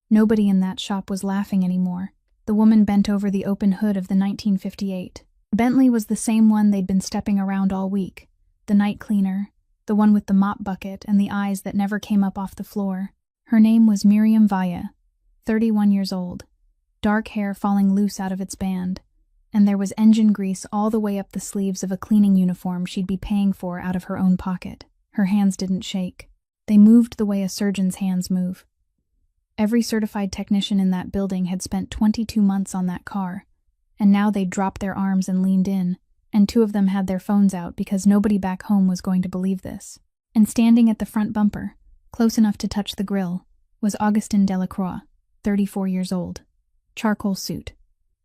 Nobody in that shop was laughing anymore. The woman bent over the open hood of the 1958. Bentley was the same one they'd been stepping around all week. The night cleaner, the one with the mop bucket and the eyes that never came up off the floor. Her name was Miriam Valle, 31 years old, dark hair falling loose out of its band, and there was engine grease all the way up the sleeves of a cleaning uniform she'd be paying for out of her own pocket. Her hands didn't shake. They moved the way a surgeon's hands move. Every certified technician in that building had spent 22 months on that car, and now they'd dropped their arms and leaned in, and two of them had their phones out because nobody back home was going to believe this. And standing at the front bumper, close enough to touch the grill, was Augustin Delacroix, 34 years old. Charcoal suit,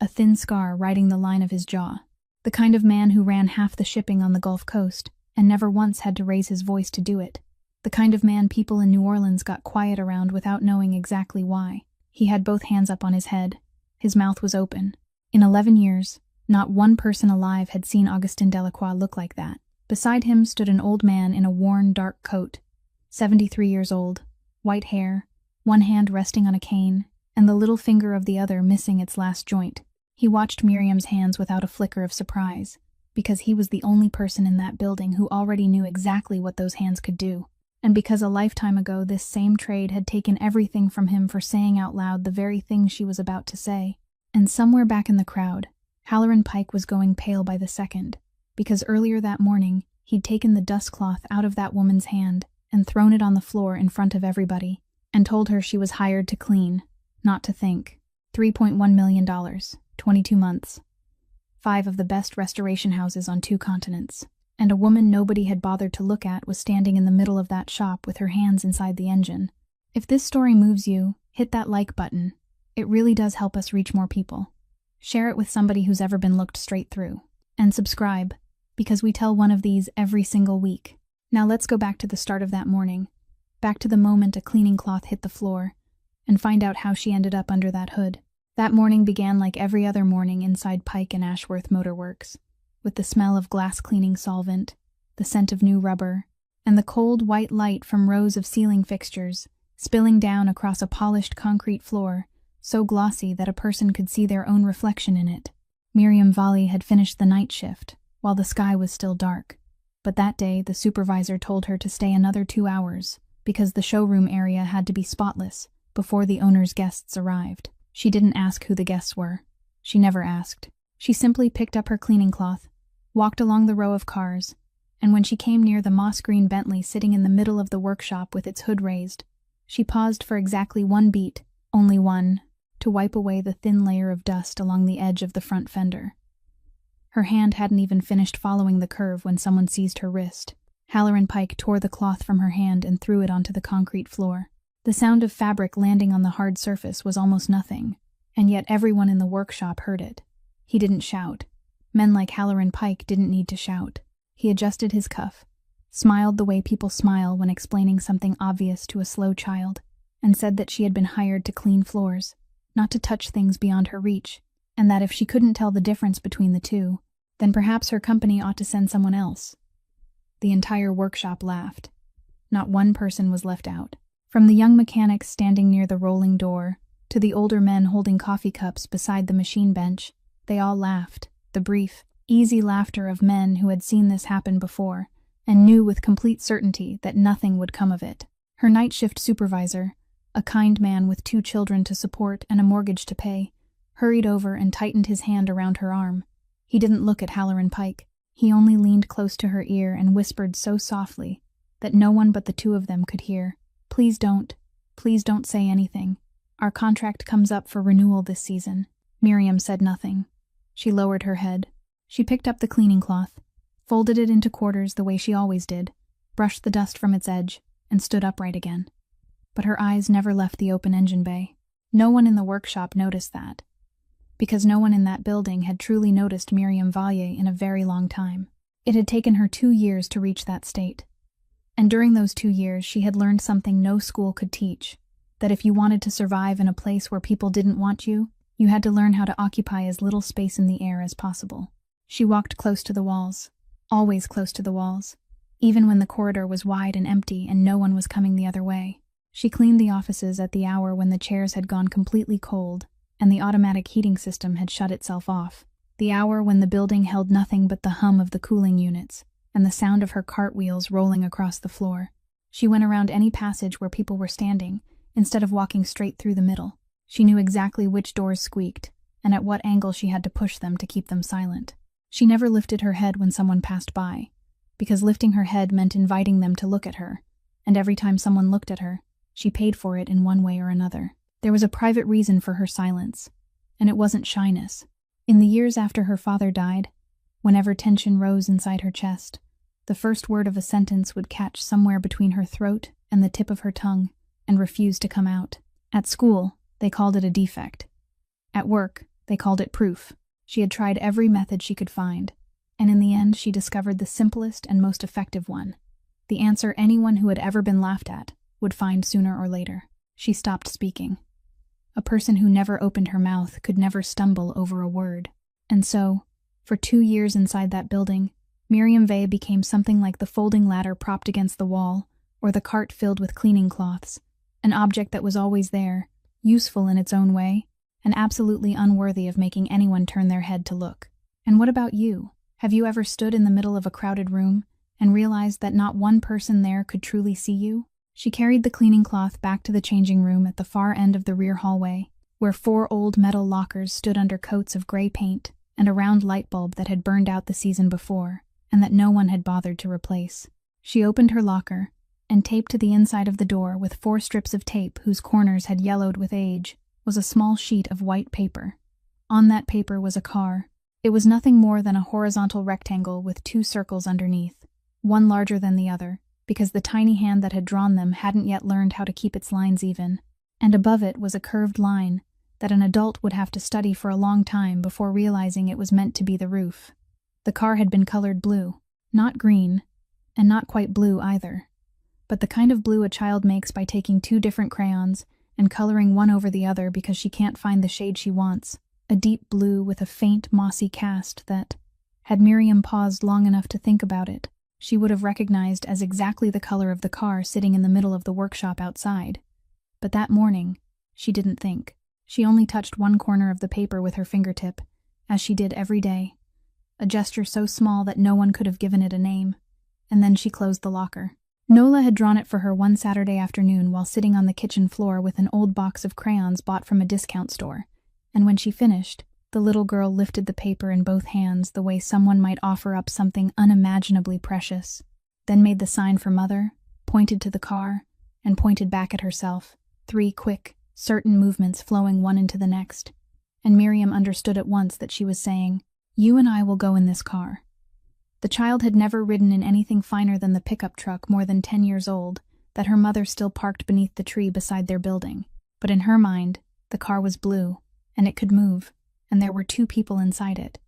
a thin scar riding the line of his jaw. The kind of man who ran half the shipping on the Gulf Coast and never once had to raise his voice to do it. The kind of man people in New Orleans got quiet around without knowing exactly why. He had both hands up on his head. His mouth was open. In 11 years, not one person alive had seen Augustin Delacroix look like that. Beside him stood an old man in a worn, dark coat, 73 years old, white hair, one hand resting on a cane, and the little finger of the other missing its last joint. He watched Miriam's hands without a flicker of surprise, because he was the only person in that building who already knew exactly what those hands could do, and because a lifetime ago this same trade had taken everything from him for saying out loud the very thing she was about to say. And somewhere back in the crowd, Halloran Pike was going pale by the second, because earlier that morning he'd taken the dust cloth out of that woman's hand and thrown it on the floor in front of everybody, and told her she was hired to clean, not to think. $3.1 million, 22 months. 5 of the best restoration houses on 2 continents. And a woman nobody had bothered to look at was standing in the middle of that shop with her hands inside the engine. If this story moves you, hit that like button. It really does help us reach more people. Share it with somebody who's ever been looked straight through. And subscribe, because we tell one of these every single week. Now let's go back to the start of that morning, back to the moment a cleaning cloth hit the floor, and find out how she ended up under that hood. That morning began like every other morning inside Pike and Ashworth Motor Works, with the smell of glass cleaning solvent, the scent of new rubber, and the cold white light from rows of ceiling fixtures spilling down across a polished concrete floor, so glossy that a person could see their own reflection in it. Miriam Valle had finished the night shift, while the sky was still dark, but that day the supervisor told her to stay another 2 hours, because the showroom area had to be spotless before the owner's guests arrived. She didn't ask who the guests were. She never asked. She simply picked up her cleaning cloth, walked along the row of cars, and when she came near the moss-green Bentley sitting in the middle of the workshop with its hood raised, she paused for exactly one beat, only one, to wipe away the thin layer of dust along the edge of the front fender. Her hand hadn't even finished following the curve when someone seized her wrist. Halloran Pike tore the cloth from her hand and threw it onto the concrete floor. The sound of fabric landing on the hard surface was almost nothing, and yet everyone in the workshop heard it. He didn't shout. Men like Halloran Pike didn't need to shout. He adjusted his cuff, smiled the way people smile when explaining something obvious to a slow child, and said that she had been hired to clean floors, not to touch things beyond her reach, and that if she couldn't tell the difference between the two, then perhaps her company ought to send someone else. The entire workshop laughed. Not one person was left out. From the young mechanics standing near the rolling door, to the older men holding coffee cups beside the machine bench, they all laughed, the brief, easy laughter of men who had seen this happen before, and knew with complete certainty that nothing would come of it. Her night shift supervisor, a kind man with 2 children to support and a mortgage to pay, hurried over and tightened his hand around her arm. He didn't look at Halloran Pike. He only leaned close to her ear and whispered so softly that no one but the 2 of them could hear. Please don't say anything. Our contract comes up for renewal this season." Miriam said nothing. She lowered her head. She picked up the cleaning cloth, folded it into quarters the way she always did, brushed the dust from its edge, and stood upright again. But her eyes never left the open engine bay. No one in the workshop noticed that, because no one in that building had truly noticed Miriam Valle in a very long time. It had taken her 2 years to reach that state. And during those 2 years she had learned something no school could teach, that if you wanted to survive in a place where people didn't want you, you had to learn how to occupy as little space in the air as possible. She walked close to the walls, always close to the walls, even when the corridor was wide and empty and no one was coming the other way. She cleaned the offices at the hour when the chairs had gone completely cold and the automatic heating system had shut itself off, the hour when the building held nothing but the hum of the cooling units and the sound of her cartwheels rolling across the floor. She went around any passage where people were standing, instead of walking straight through the middle. She knew exactly which doors squeaked, and at what angle she had to push them to keep them silent. She never lifted her head when someone passed by, because lifting her head meant inviting them to look at her, and every time someone looked at her, she paid for it in one way or another. There was a private reason for her silence, and it wasn't shyness. In the years after her father died, whenever tension rose inside her chest, the first word of a sentence would catch somewhere between her throat and the tip of her tongue and refuse to come out. At school, they called it a defect. At work, they called it proof. She had tried every method she could find, and in the end she discovered the simplest and most effective one, the answer anyone who had ever been laughed at would find sooner or later. She stopped speaking. A person who never opened her mouth could never stumble over a word. And so, for 2 years inside that building, Miriam Vey became something like the folding ladder propped against the wall, or the cart filled with cleaning cloths, an object that was always there, useful in its own way, and absolutely unworthy of making anyone turn their head to look. And what about you? Have you ever stood in the middle of a crowded room and realized that not one person there could truly see you? She carried the cleaning cloth back to the changing room at the far end of the rear hallway, where 4 old metal lockers stood under coats of gray paint and a round light bulb that had burned out the season before, and that no one had bothered to replace. She opened her locker, and taped to the inside of the door with 4 strips of tape whose corners had yellowed with age was a small sheet of white paper. On that paper was a car. It was nothing more than a horizontal rectangle with 2 circles underneath, one larger than the other, because the tiny hand that had drawn them hadn't yet learned how to keep its lines even, and above it was a curved line that an adult would have to study for a long time before realizing it was meant to be the roof. The car had been colored blue, not green, and not quite blue either, but the kind of blue a child makes by taking 2 different crayons and coloring one over the other because she can't find the shade she wants, a deep blue with a faint, mossy cast that, had Miriam paused long enough to think about it, she would have recognized as exactly the color of the car sitting in the middle of the workshop outside. But that morning, she didn't think. She only touched one corner of the paper with her fingertip, as she did every day, a gesture so small that no one could have given it a name, and then she closed the locker. Nola had drawn it for her one Saturday afternoon while sitting on the kitchen floor with an old box of crayons bought from a discount store, and when she finished, the little girl lifted the paper in both hands the way someone might offer up something unimaginably precious, then made the sign for Mother, pointed to the car, and pointed back at herself, 3 quick, certain movements flowing one into the next, and Miriam understood at once that she was saying, "You and I will go in this car." The child had never ridden in anything finer than the pickup truck more than 10 years old that her mother still parked beneath the tree beside their building, but in her mind, the car was blue, and it could move, and there were 2 people inside it.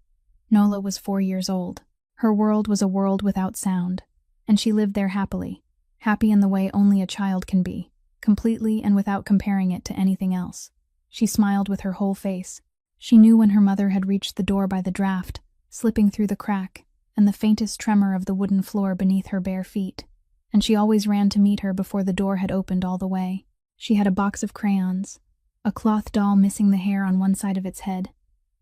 Nola was 4 years old. Her world was a world without sound, and she lived there happily, happy in the way only a child can be, completely and without comparing it to anything else. She smiled with her whole face. She knew when her mother had reached the door by the draft, slipping through the crack, and the faintest tremor of the wooden floor beneath her bare feet, and she always ran to meet her before the door had opened all the way. She had a box of crayons, a cloth doll missing the hair on one side of its head,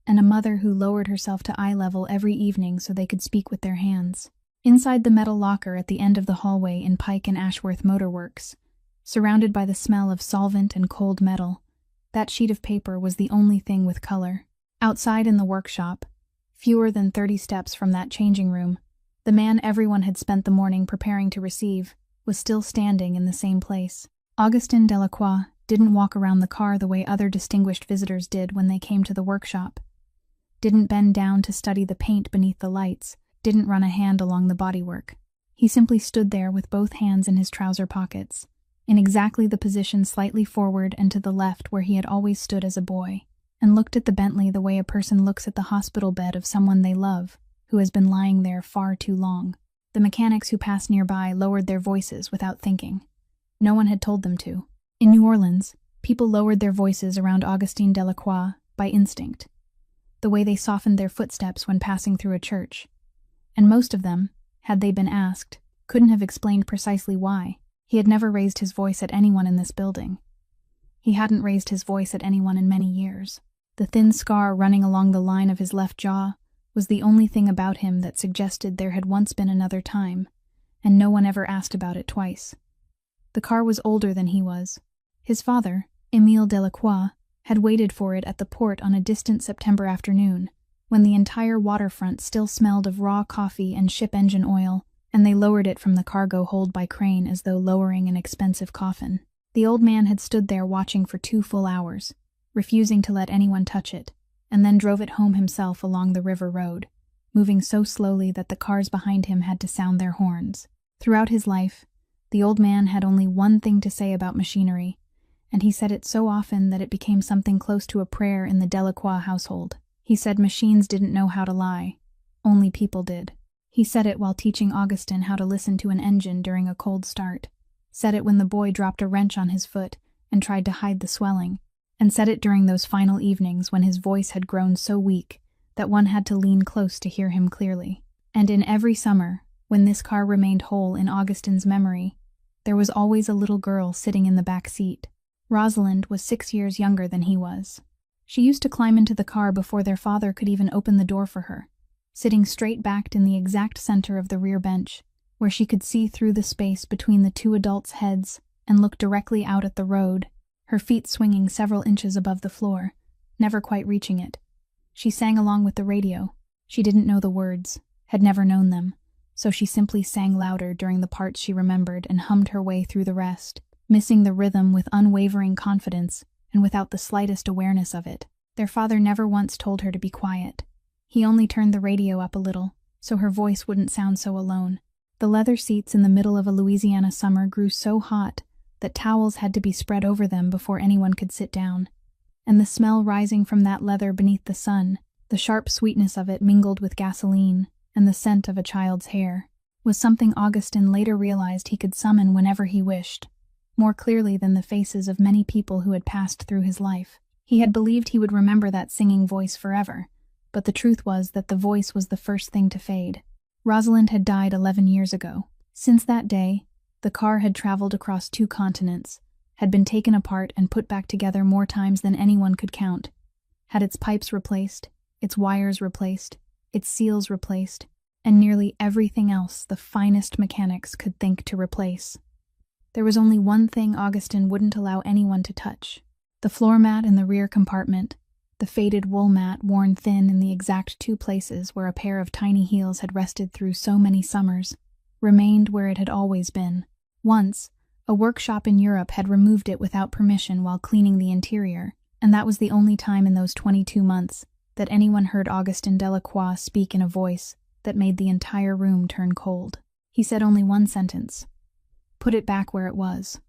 and a mother who lowered herself to eye level every evening so they could speak with their hands. Inside the metal locker at the end of the hallway in Pike and Ashworth Motor Works, surrounded by the smell of solvent and cold metal, that sheet of paper was the only thing with color. Outside in the workshop, fewer than 30 steps from that changing room, the man everyone had spent the morning preparing to receive was still standing in the same place. Augustin Delacroix didn't walk around the car the way other distinguished visitors did when they came to the workshop, didn't bend down to study the paint beneath the lights, didn't run a hand along the bodywork. He simply stood there with both hands in his trouser pockets, in exactly the position slightly forward and to the left where he had always stood as a boy, and looked at the Bentley the way a person looks at the hospital bed of someone they love, who has been lying there far too long. The mechanics who passed nearby lowered their voices without thinking. No one had told them to. In New Orleans, people lowered their voices around Augustin Delacroix by instinct, the way they softened their footsteps when passing through a church. And most of them, had they been asked, couldn't have explained precisely why. He had never raised his voice at anyone in this building. He hadn't raised his voice at anyone in many years. The thin scar running along the line of his left jaw was the only thing about him that suggested there had once been another time, and no one ever asked about it twice. The car was older than he was. His father, Émile Delacroix, had waited for it at the port on a distant September afternoon, when the entire waterfront still smelled of raw coffee and ship engine oil, and they lowered it from the cargo hold by crane as though lowering an expensive coffin. The old man had stood there watching for 2 full hours, refusing to let anyone touch it, and then drove it home himself along the river road, moving so slowly that the cars behind him had to sound their horns. Throughout his life, the old man had only one thing to say about machinery, and he said it so often that it became something close to a prayer in the Delacroix household. He said machines didn't know how to lie, only people did. He said it while teaching Augustin how to listen to an engine during a cold start, said it when the boy dropped a wrench on his foot and tried to hide the swelling, and said it during those final evenings when his voice had grown so weak that one had to lean close to hear him clearly. And in every summer, when this car remained whole in Augustin's memory, there was always a little girl sitting in the back seat. Rosalind was 6 years younger than he was. She used to climb into the car before their father could even open the door for her, sitting straight-backed in the exact center of the rear bench, where she could see through the space between the 2 adults' heads and look directly out at the road, her feet swinging several inches above the floor, never quite reaching it. She sang along with the radio. She didn't know the words, had never known them, so she simply sang louder during the parts she remembered and hummed her way through the rest, missing the rhythm with unwavering confidence and without the slightest awareness of it. Their father never once told her to be quiet. He only turned the radio up a little, so her voice wouldn't sound so alone. The leather seats in the middle of a Louisiana summer grew so hot that towels had to be spread over them before anyone could sit down. And the smell rising from that leather beneath the sun, the sharp sweetness of it mingled with gasoline and the scent of a child's hair, was something Augustin later realized he could summon whenever he wished, more clearly than the faces of many people who had passed through his life. He had believed he would remember that singing voice forever, but the truth was that the voice was the first thing to fade. Rosalind had died 11 years ago. Since that day, the car had traveled across 2 continents, had been taken apart and put back together more times than anyone could count, had its pipes replaced, its wires replaced, its seals replaced, and nearly everything else the finest mechanics could think to replace. There was only one thing Augustin wouldn't allow anyone to touch: the floor mat in the rear compartment, the faded wool mat worn thin in the exact 2 places where a pair of tiny heels had rested through so many summers, remained where it had always been. Once, a workshop in Europe had removed it without permission while cleaning the interior, and that was the only time in those 22 months that anyone heard Augustin Delacroix speak in a voice that made the entire room turn cold. He said only one sentence: "Put it back where it was."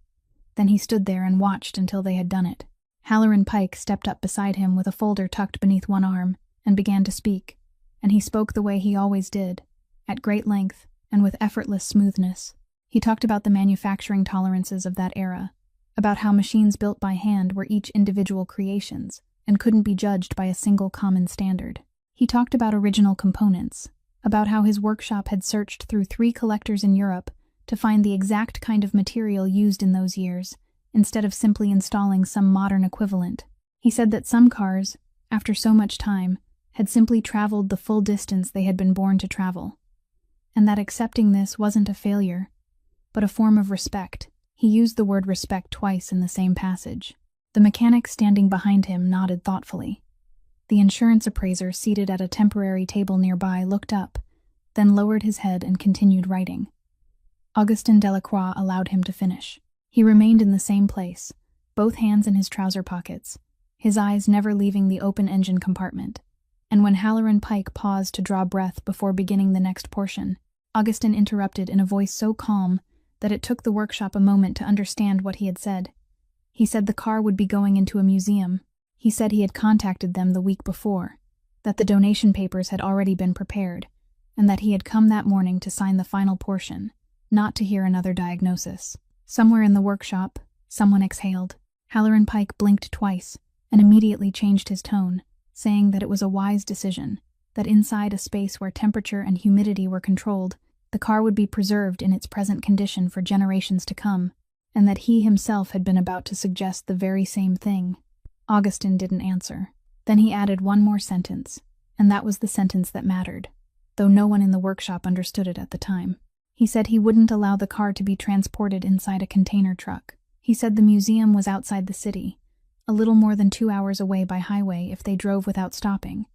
Then he stood there and watched until they had done it. Halloran Pike stepped up beside him with a folder tucked beneath one arm and began to speak, and he spoke the way he always did, at great length and with effortless smoothness. He talked about the manufacturing tolerances of that era, about how machines built by hand were each individual creations and couldn't be judged by a single common standard. He talked about original components, about how his workshop had searched through 3 collectors in Europe to find the exact kind of material used in those years, instead of simply installing some modern equivalent. He said that some cars, after so much time, had simply traveled the full distance they had been born to travel, and that accepting this wasn't a failure, but a form of respect. He used the word respect twice in the same passage. The mechanic standing behind him nodded thoughtfully. The insurance appraiser seated at a temporary table nearby looked up, then lowered his head and continued writing. Augustin Delacroix allowed him to finish. He remained in the same place, both hands in his trouser pockets, his eyes never leaving the open engine compartment. And when Halloran Pike paused to draw breath before beginning the next portion, Augustin interrupted in a voice so calm that it took the workshop a moment to understand what he had said. He said the car would be going into a museum. He said he had contacted them the week before, that the donation papers had already been prepared, and that he had come that morning to sign the final portion, not to hear another diagnosis. Somewhere in the workshop, someone exhaled. Halloran Pike blinked twice and immediately changed his tone, saying that it was a wise decision, that inside a space where temperature and humidity were controlled, The car would be preserved in its present condition for generations to come, and that he himself had been about to suggest the very same thing. Augustin didn't answer. Then he added one more sentence, and that was the sentence that mattered, though no one in the workshop understood it at the time. He said he wouldn't allow the car to be transported inside a container truck. He said the museum was outside the city, a little more than 2 hours away by highway if they drove without stopping,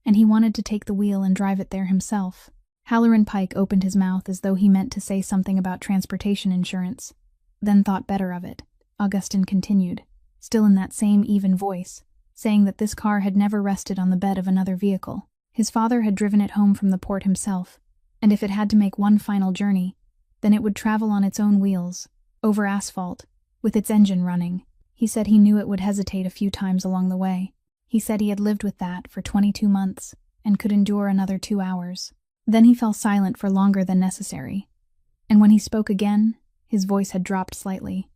and he wanted to take the wheel and drive it there himself. Halloran Pike opened his mouth as though he meant to say something about transportation insurance, then thought better of it. Augustin continued, still in that same even voice, saying that this car had never rested on the bed of another vehicle. His father had driven it home from the port himself, and if it had to make one final journey, then it would travel on its own wheels, over asphalt, with its engine running. He said he knew it would hesitate a few times along the way. He said he had lived with that for 22 months, and could endure another 2 hours. Then he fell silent for longer than necessary, and when he spoke again, his voice had dropped slightly,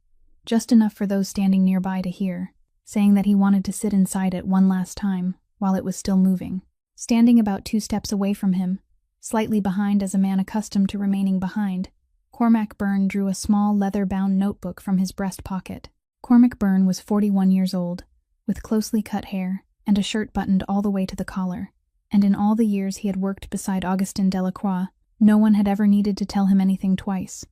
just enough for those standing nearby to hear, saying that he wanted to sit inside it one last time while it was still moving. Standing about 2 steps away from him, slightly behind as a man accustomed to remaining behind, Cormac Byrne drew a small leather-bound notebook from his breast pocket. Cormac Byrne was 41 years old, with closely cut hair and a shirt buttoned all the way to the collar, and in all the years he had worked beside Augustin Delacroix, no one had ever needed to tell him anything twice.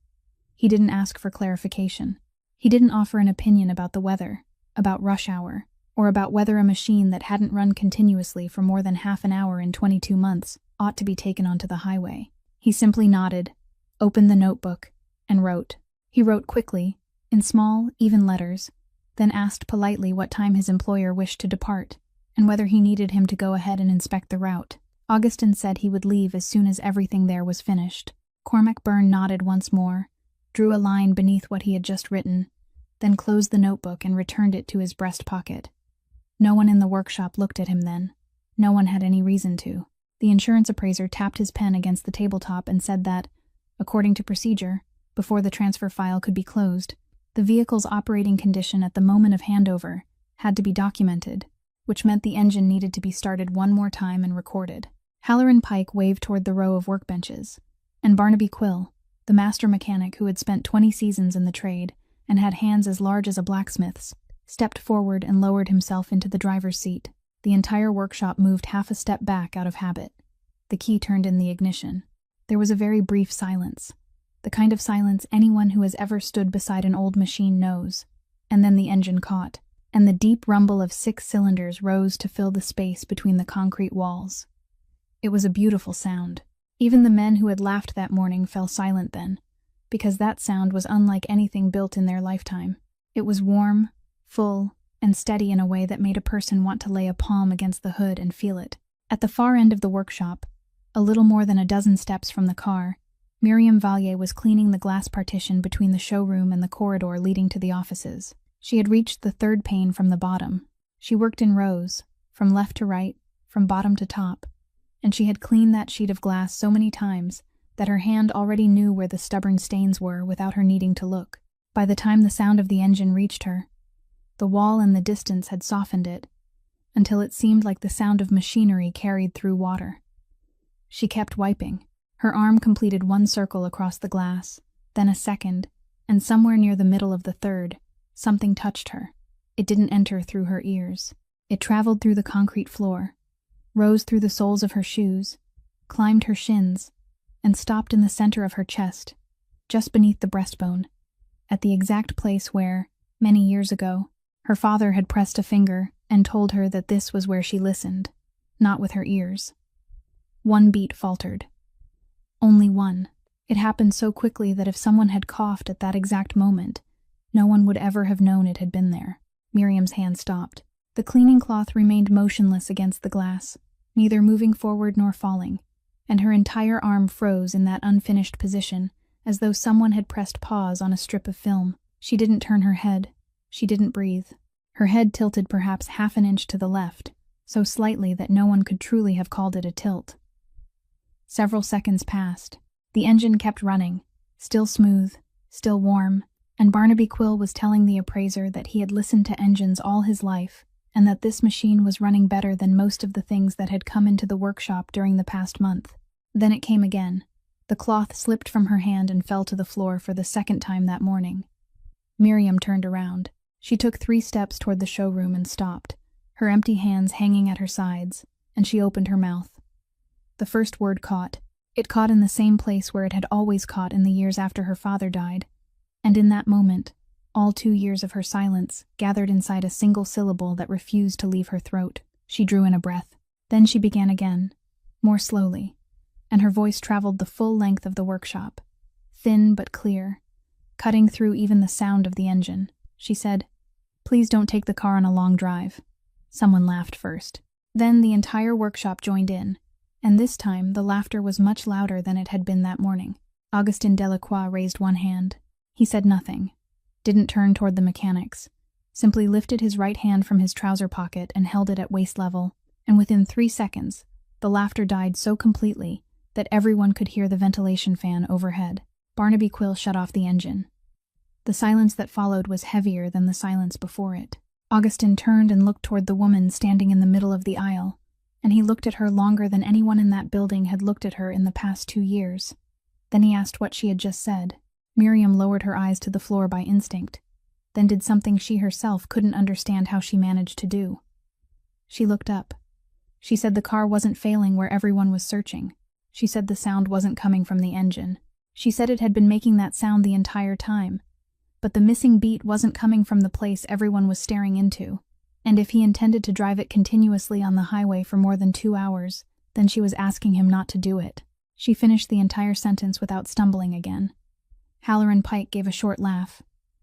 He didn't ask for clarification. He didn't offer an opinion about the weather, about rush hour, or about whether a machine that hadn't run continuously for more than half an hour in 22 months ought to be taken onto the highway. He simply nodded, opened the notebook, and wrote. He wrote quickly, in small, even letters, then asked politely what time his employer wished to depart, and whether he needed him to go ahead and inspect the route. Augustin said he would leave as soon as everything there was finished. Cormac Byrne nodded once more, drew a line beneath what he had just written, then closed the notebook and returned it to his breast pocket. No one in the workshop looked at him then. No one had any reason to. The insurance appraiser tapped his pen against the tabletop and said that, according to procedure, before the transfer file could be closed, the vehicle's operating condition at the moment of handover had to be documented, which meant the engine needed to be started one more time and recorded. Halloran Pike waved toward the row of workbenches, and Barnaby Quill, the master mechanic who had spent 20 seasons in the trade and had hands as large as a blacksmith's, stepped forward and lowered himself into the driver's seat. The entire workshop moved half a step back out of habit. The key turned in the ignition. There was a very brief silence, the kind of silence anyone who has ever stood beside an old machine knows, and then the engine caught, and the deep rumble of 6 cylinders rose to fill the space between the concrete walls. It was a beautiful sound. Even the men who had laughed that morning fell silent then, because that sound was unlike anything built in their lifetime. It was warm, full, and steady in a way that made a person want to lay a palm against the hood and feel it. At the far end of the workshop, a little more than a dozen steps from the car, Miriam Vallier was cleaning the glass partition between the showroom and the corridor leading to the offices. She had reached the 3rd pane from the bottom. She worked in rows, from left to right, from bottom to top, and she had cleaned that sheet of glass so many times that her hand already knew where the stubborn stains were without her needing to look. By the time the sound of the engine reached her, the wall and the distance had softened it, until it seemed like the sound of machinery carried through water. She kept wiping. Her arm completed 1 circle across the glass, then a second, and somewhere near the middle of the 3rd, something touched her. It didn't enter through her ears. It traveled through the concrete floor, rose through the soles of her shoes, climbed her shins, and stopped in the center of her chest, just beneath the breastbone, at the exact place where, many years ago, her father had pressed a finger and told her that this was where she listened, not with her ears. 1 beat faltered. Only 1. It happened so quickly that if someone had coughed at that exact moment, no one would ever have known it had been there. Miriam's hand stopped. The cleaning cloth remained motionless against the glass, neither moving forward nor falling, and her entire arm froze in that unfinished position, as though someone had pressed pause on a strip of film. She didn't turn her head. She didn't breathe. Her head tilted perhaps half an inch to the left, so slightly that no one could truly have called it a tilt. Several seconds passed. The engine kept running, still smooth, still warm, and Barnaby Quill was telling the appraiser that he had listened to engines all his life, and that this machine was running better than most of the things that had come into the workshop during the past month. Then it came again, The cloth slipped from her hand and fell to the floor for the second time that morning. Miriam turned around. She took 3 steps toward the showroom and stopped, her empty hands hanging at her sides, and she opened her mouth. The first word caught. It caught in the same place where it had always caught in the years after her father died, and in that moment, all 2 years of her silence gathered inside a single syllable that refused to leave her throat. She drew in a breath. Then she began again, more slowly, and her voice traveled the full length of the workshop, thin but clear, cutting through even the sound of the engine. She said, "Please don't take the car on a long drive." Someone laughed first. Then the entire workshop joined in, and this time the laughter was much louder than it had been that morning. Augustin Delacroix raised one hand. He said nothing, didn't turn toward the mechanics, simply lifted his right hand from his trouser pocket and held it at waist level, and within 3 seconds, the laughter died so completely that everyone could hear the ventilation fan overhead. Barnaby Quill shut off the engine. The silence that followed was heavier than the silence before it. Augustin turned and looked toward the woman standing in the middle of the aisle, and he looked at her longer than anyone in that building had looked at her in the past 2 years. Then he asked what she had just said. Miriam lowered her eyes to the floor by instinct, then did something she herself couldn't understand how she managed to do. She looked up. She said the car wasn't failing where everyone was searching. She said the sound wasn't coming from the engine. She said it had been making that sound the entire time, but the missing beat wasn't coming from the place everyone was staring into, and if he intended to drive it continuously on the highway for more than 2 hours, then she was asking him not to do it. She finished the entire sentence without stumbling again. Halloran Pike gave a short laugh,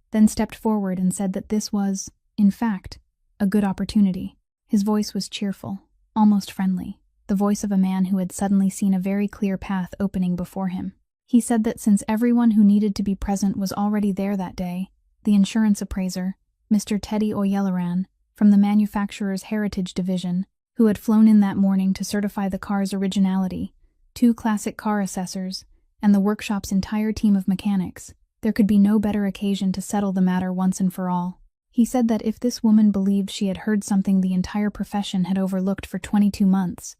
then stepped forward and said that this was, in fact, a good opportunity. His voice was cheerful, almost friendly, the voice of a man who had suddenly seen a very clear path opening before him. He said that since everyone who needed to be present was already there that day, the insurance appraiser, Mr. Teddy O'Yelloran, from the manufacturer's heritage division, who had flown in that morning to certify the car's originality, 2 classic car assessors, and the workshop's entire team of mechanics, there could be no better occasion to settle the matter once and for all. He said that if this woman believed she had heard something the entire profession had overlooked for 22 months,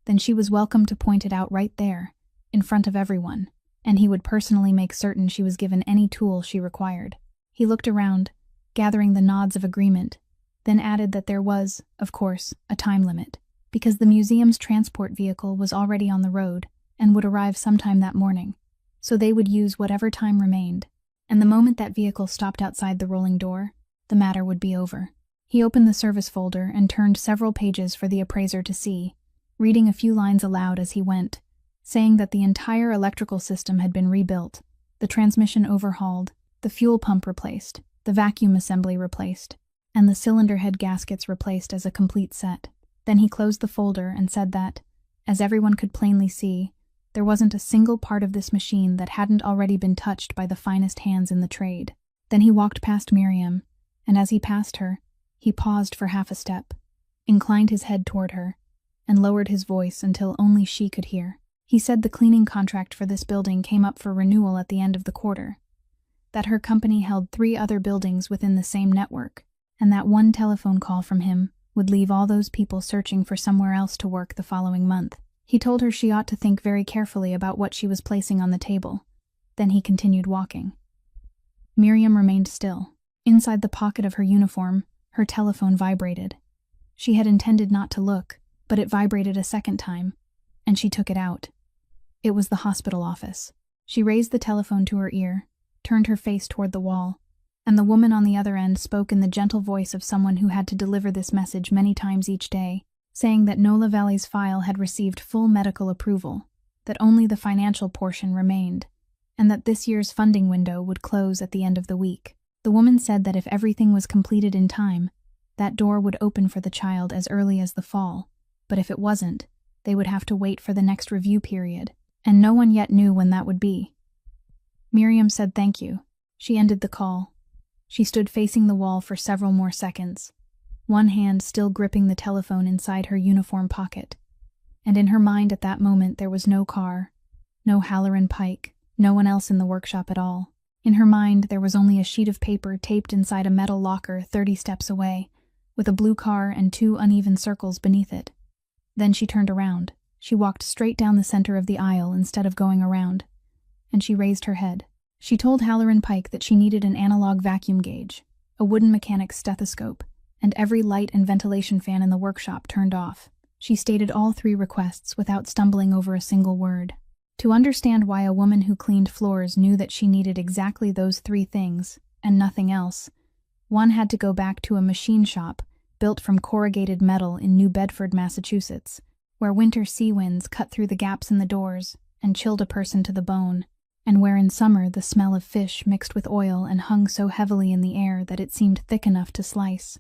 then she was welcome to point it out right there, in front of everyone, and he would personally make certain she was given any tool she required. He looked around, gathering the nods of agreement, then added that there was, of course, a time limit, because the museum's transport vehicle was already on the road and would arrive sometime that morning, so they would use whatever time remained, and the moment that vehicle stopped outside the rolling door, the matter would be over. He opened the service folder and turned several pages for the appraiser to see, reading a few lines aloud as he went, saying that the entire electrical system had been rebuilt, the transmission overhauled, the fuel pump replaced, the vacuum assembly replaced, and the cylinder head gaskets replaced as a complete set. Then he closed the folder and said that, as everyone could plainly see, there wasn't a single part of this machine that hadn't already been touched by the finest hands in the trade. Then he walked past Miriam, and as he passed her, he paused for half a step, inclined his head toward her, and lowered his voice until only she could hear. He said the cleaning contract for this building came up for renewal at the end of the quarter, that her company held 3 other buildings within the same network, and that one telephone call from him would leave all those people searching for somewhere else to work the following month. He told her she ought to think very carefully about what she was placing on the table. Then he continued walking. Miriam remained still. Inside the pocket of her uniform, her telephone vibrated. She had intended not to look, but it vibrated a second time, and she took it out. It was the hospital office. She raised the telephone to her ear, turned her face toward the wall, and the woman on the other end spoke in the gentle voice of someone who had to deliver this message many times each day, saying that Nola Valley's file had received full medical approval, that only the financial portion remained, and that this year's funding window would close at the end of the week. The woman said that if everything was completed in time, that door would open for the child as early as the fall, but if it wasn't, they would have to wait for the next review period, and no one yet knew when that would be. Miriam said thank you. She ended the call. She stood facing the wall for several more seconds, one hand still gripping the telephone inside her uniform pocket, and in her mind at that moment there was no car, no Halloran Pike, no one else in the workshop at all. In her mind there was only a sheet of paper taped inside a metal locker 30 steps away, with a blue car and 2 uneven circles beneath it. Then she turned around. She walked straight down the center of the aisle instead of going around, and she raised her head. She told Halloran Pike that she needed an analog vacuum gauge, a wooden mechanic's stethoscope, and every light and ventilation fan in the workshop turned off. She stated all 3 requests without stumbling over a single word. To understand why a woman who cleaned floors knew that she needed exactly those 3 things, and nothing else, one had to go back to a machine shop built from corrugated metal in New Bedford, Massachusetts, where winter sea winds cut through the gaps in the doors and chilled a person to the bone, and where in summer the smell of fish mixed with oil and hung so heavily in the air that it seemed thick enough to slice.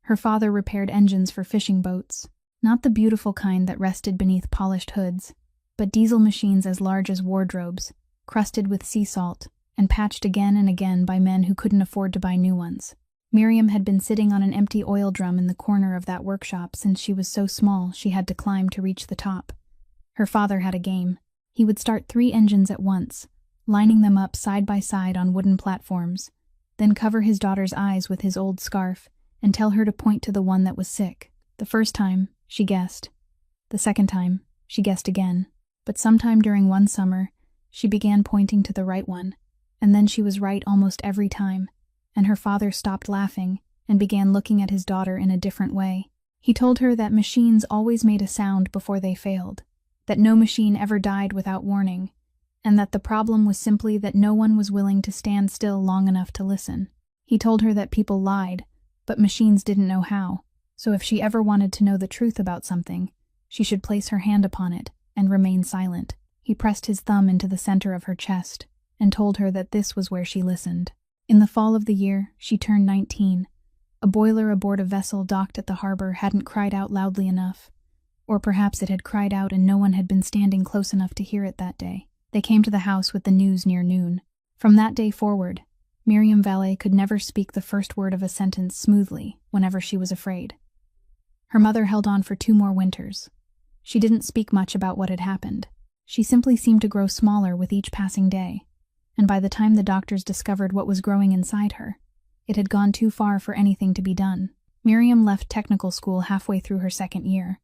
Her father repaired engines for fishing boats, not the beautiful kind that rested beneath polished hoods, but diesel machines as large as wardrobes, crusted with sea salt, and patched again and again by men who couldn't afford to buy new ones. Miriam had been sitting on an empty oil drum in the corner of that workshop since she was so small she had to climb to reach the top. Her father had a game. He would start 3 engines at once, lining them up side by side on wooden platforms, then cover his daughter's eyes with his old scarf and tell her to point to the one that was sick. The first time, she guessed. The second time, she guessed again. But sometime during one summer, she began pointing to the right one, and then she was right almost every time, and her father stopped laughing and began looking at his daughter in a different way. He told her that machines always made a sound before they failed, that no machine ever died without warning, and that the problem was simply that no one was willing to stand still long enough to listen. He told her that people lied, but machines didn't know how, so if she ever wanted to know the truth about something, she should place her hand upon it and remain silent. He pressed his thumb into the center of her chest and told her that this was where she listened. In the fall of the year, she turned 19. A boiler aboard a vessel docked at the harbor hadn't cried out loudly enough. Or perhaps it had cried out and no one had been standing close enough to hear it that day. They came to the house with the news near noon. From that day forward, Miriam Valet could never speak the first word of a sentence smoothly whenever she was afraid. Her mother held on for 2 more winters. She didn't speak much about what had happened. She simply seemed to grow smaller with each passing day, and by the time the doctors discovered what was growing inside her, it had gone too far for anything to be done. Miriam left technical school halfway through her 2nd year.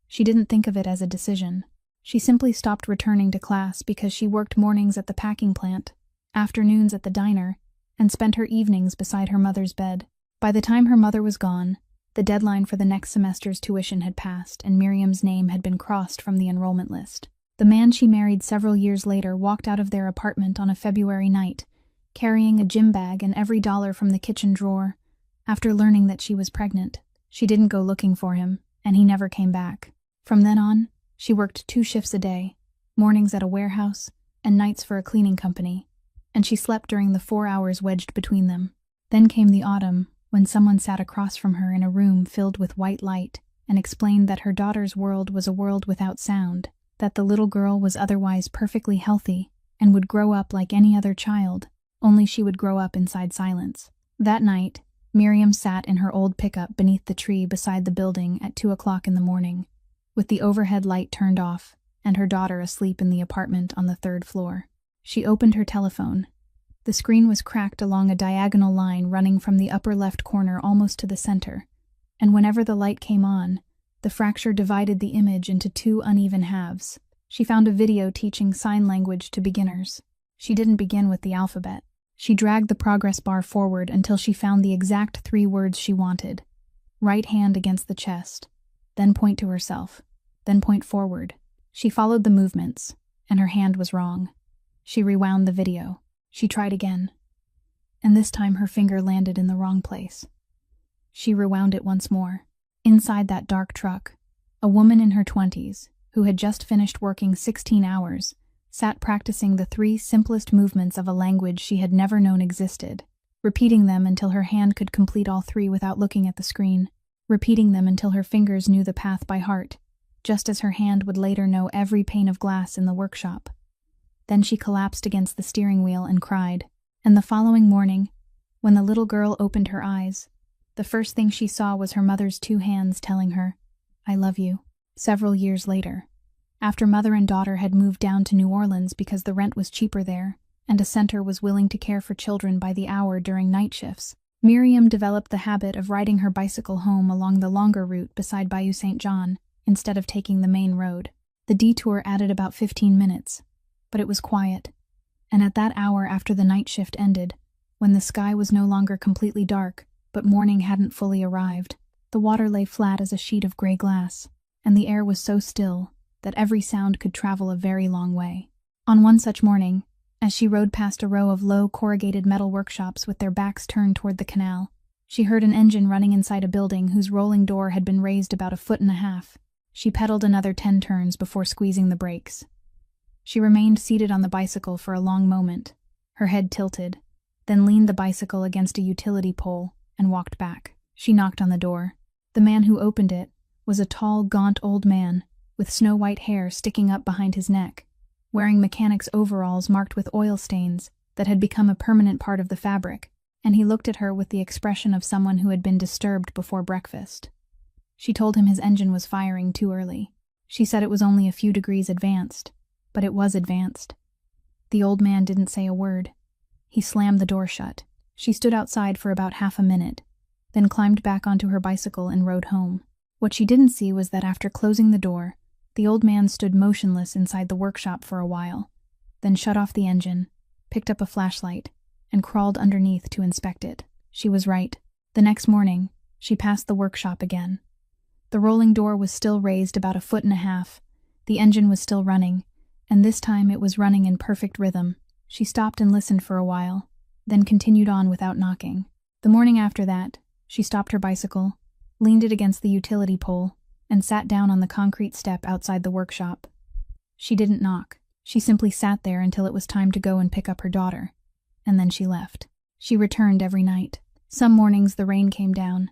She didn't think of it as a decision. She simply stopped returning to class because she worked mornings at the packing plant, afternoons at the diner, and spent her evenings beside her mother's bed. By the time her mother was gone, the deadline for the next semester's tuition had passed and Miriam's name had been crossed from the enrollment list. The man she married several years later walked out of their apartment on a February night, carrying a gym bag and every dollar from the kitchen drawer. After learning that she was pregnant, she didn't go looking for him, and he never came back. From then on, she worked 2 shifts a day, mornings at a warehouse and nights for a cleaning company, and she slept during the 4 hours wedged between them. Then came the autumn, when someone sat across from her in a room filled with white light and explained that her daughter's world was a world without sound, that the little girl was otherwise perfectly healthy and would grow up like any other child, only she would grow up inside silence. That night, Miriam sat in her old pickup beneath the tree beside the building at 2 o'clock in the morning, with the overhead light turned off and her daughter asleep in the apartment on the 3rd floor. She opened her telephone. The screen was cracked along a diagonal line running from the upper left corner almost to the center, and whenever the light came on, the fracture divided the image into 2 uneven halves. She found a video teaching sign language to beginners. She didn't begin with the alphabet. She dragged the progress bar forward until she found the exact 3 words she wanted. Right hand against the chest, then point to herself, then point forward. She followed the movements, and her hand was wrong. She rewound the video. She tried again, and this time her finger landed in the wrong place. She rewound it once more. Inside that dark truck, a woman in her 20s, who had just finished working 16 hours, sat practicing the 3 simplest movements of a language she had never known existed, repeating them until her hand could complete all 3 without looking at the screen, repeating them until her fingers knew the path by heart, just as her hand would later know every pane of glass in the workshop. Then she collapsed against the steering wheel and cried, and the following morning, when the little girl opened her eyes, the first thing she saw was her mother's 2 hands telling her, "I love you." Several years later, after mother and daughter had moved down to New Orleans because the rent was cheaper there, and a center was willing to care for children by the hour during night shifts, Miriam developed the habit of riding her bicycle home along the longer route beside Bayou St. John, instead of taking the main road. The detour added about 15 minutes, but it was quiet. And at that hour after the night shift ended, when the sky was no longer completely dark, but morning hadn't fully arrived, the water lay flat as a sheet of gray glass, and the air was so still that every sound could travel a very long way. On one such morning, as she rode past a row of low corrugated metal workshops with their backs turned toward the canal, she heard an engine running inside a building whose rolling door had been raised about 1.5 feet. She pedaled another 10 turns before squeezing the brakes. She remained seated on the bicycle for a long moment, her head tilted, then leaned the bicycle against a utility pole and walked back. She knocked on the door. The man who opened it was a tall, gaunt old man with snow-white hair sticking up behind his neck, wearing mechanic's overalls marked with oil stains that had become a permanent part of the fabric, and he looked at her with the expression of someone who had been disturbed before breakfast. She told him his engine was firing too early. She said it was only a few degrees advanced, but it was advanced. The old man didn't say a word. He slammed the door shut. She stood outside for about half a minute, then climbed back onto her bicycle and rode home. What she didn't see was that after closing the door, the old man stood motionless inside the workshop for a while, then shut off the engine, picked up a flashlight, and crawled underneath to inspect it. She was right. The next morning, she passed the workshop again. The rolling door was still raised about 1.5 feet. The engine was still running, and this time it was running in perfect rhythm. She stopped and listened for a while, then continued on without knocking. The morning after that, she stopped her bicycle, leaned it against the utility pole, and sat down on the concrete step outside the workshop. She didn't knock. She simply sat there until it was time to go and pick up her daughter, and then she left. She returned every night. Some mornings the rain came down,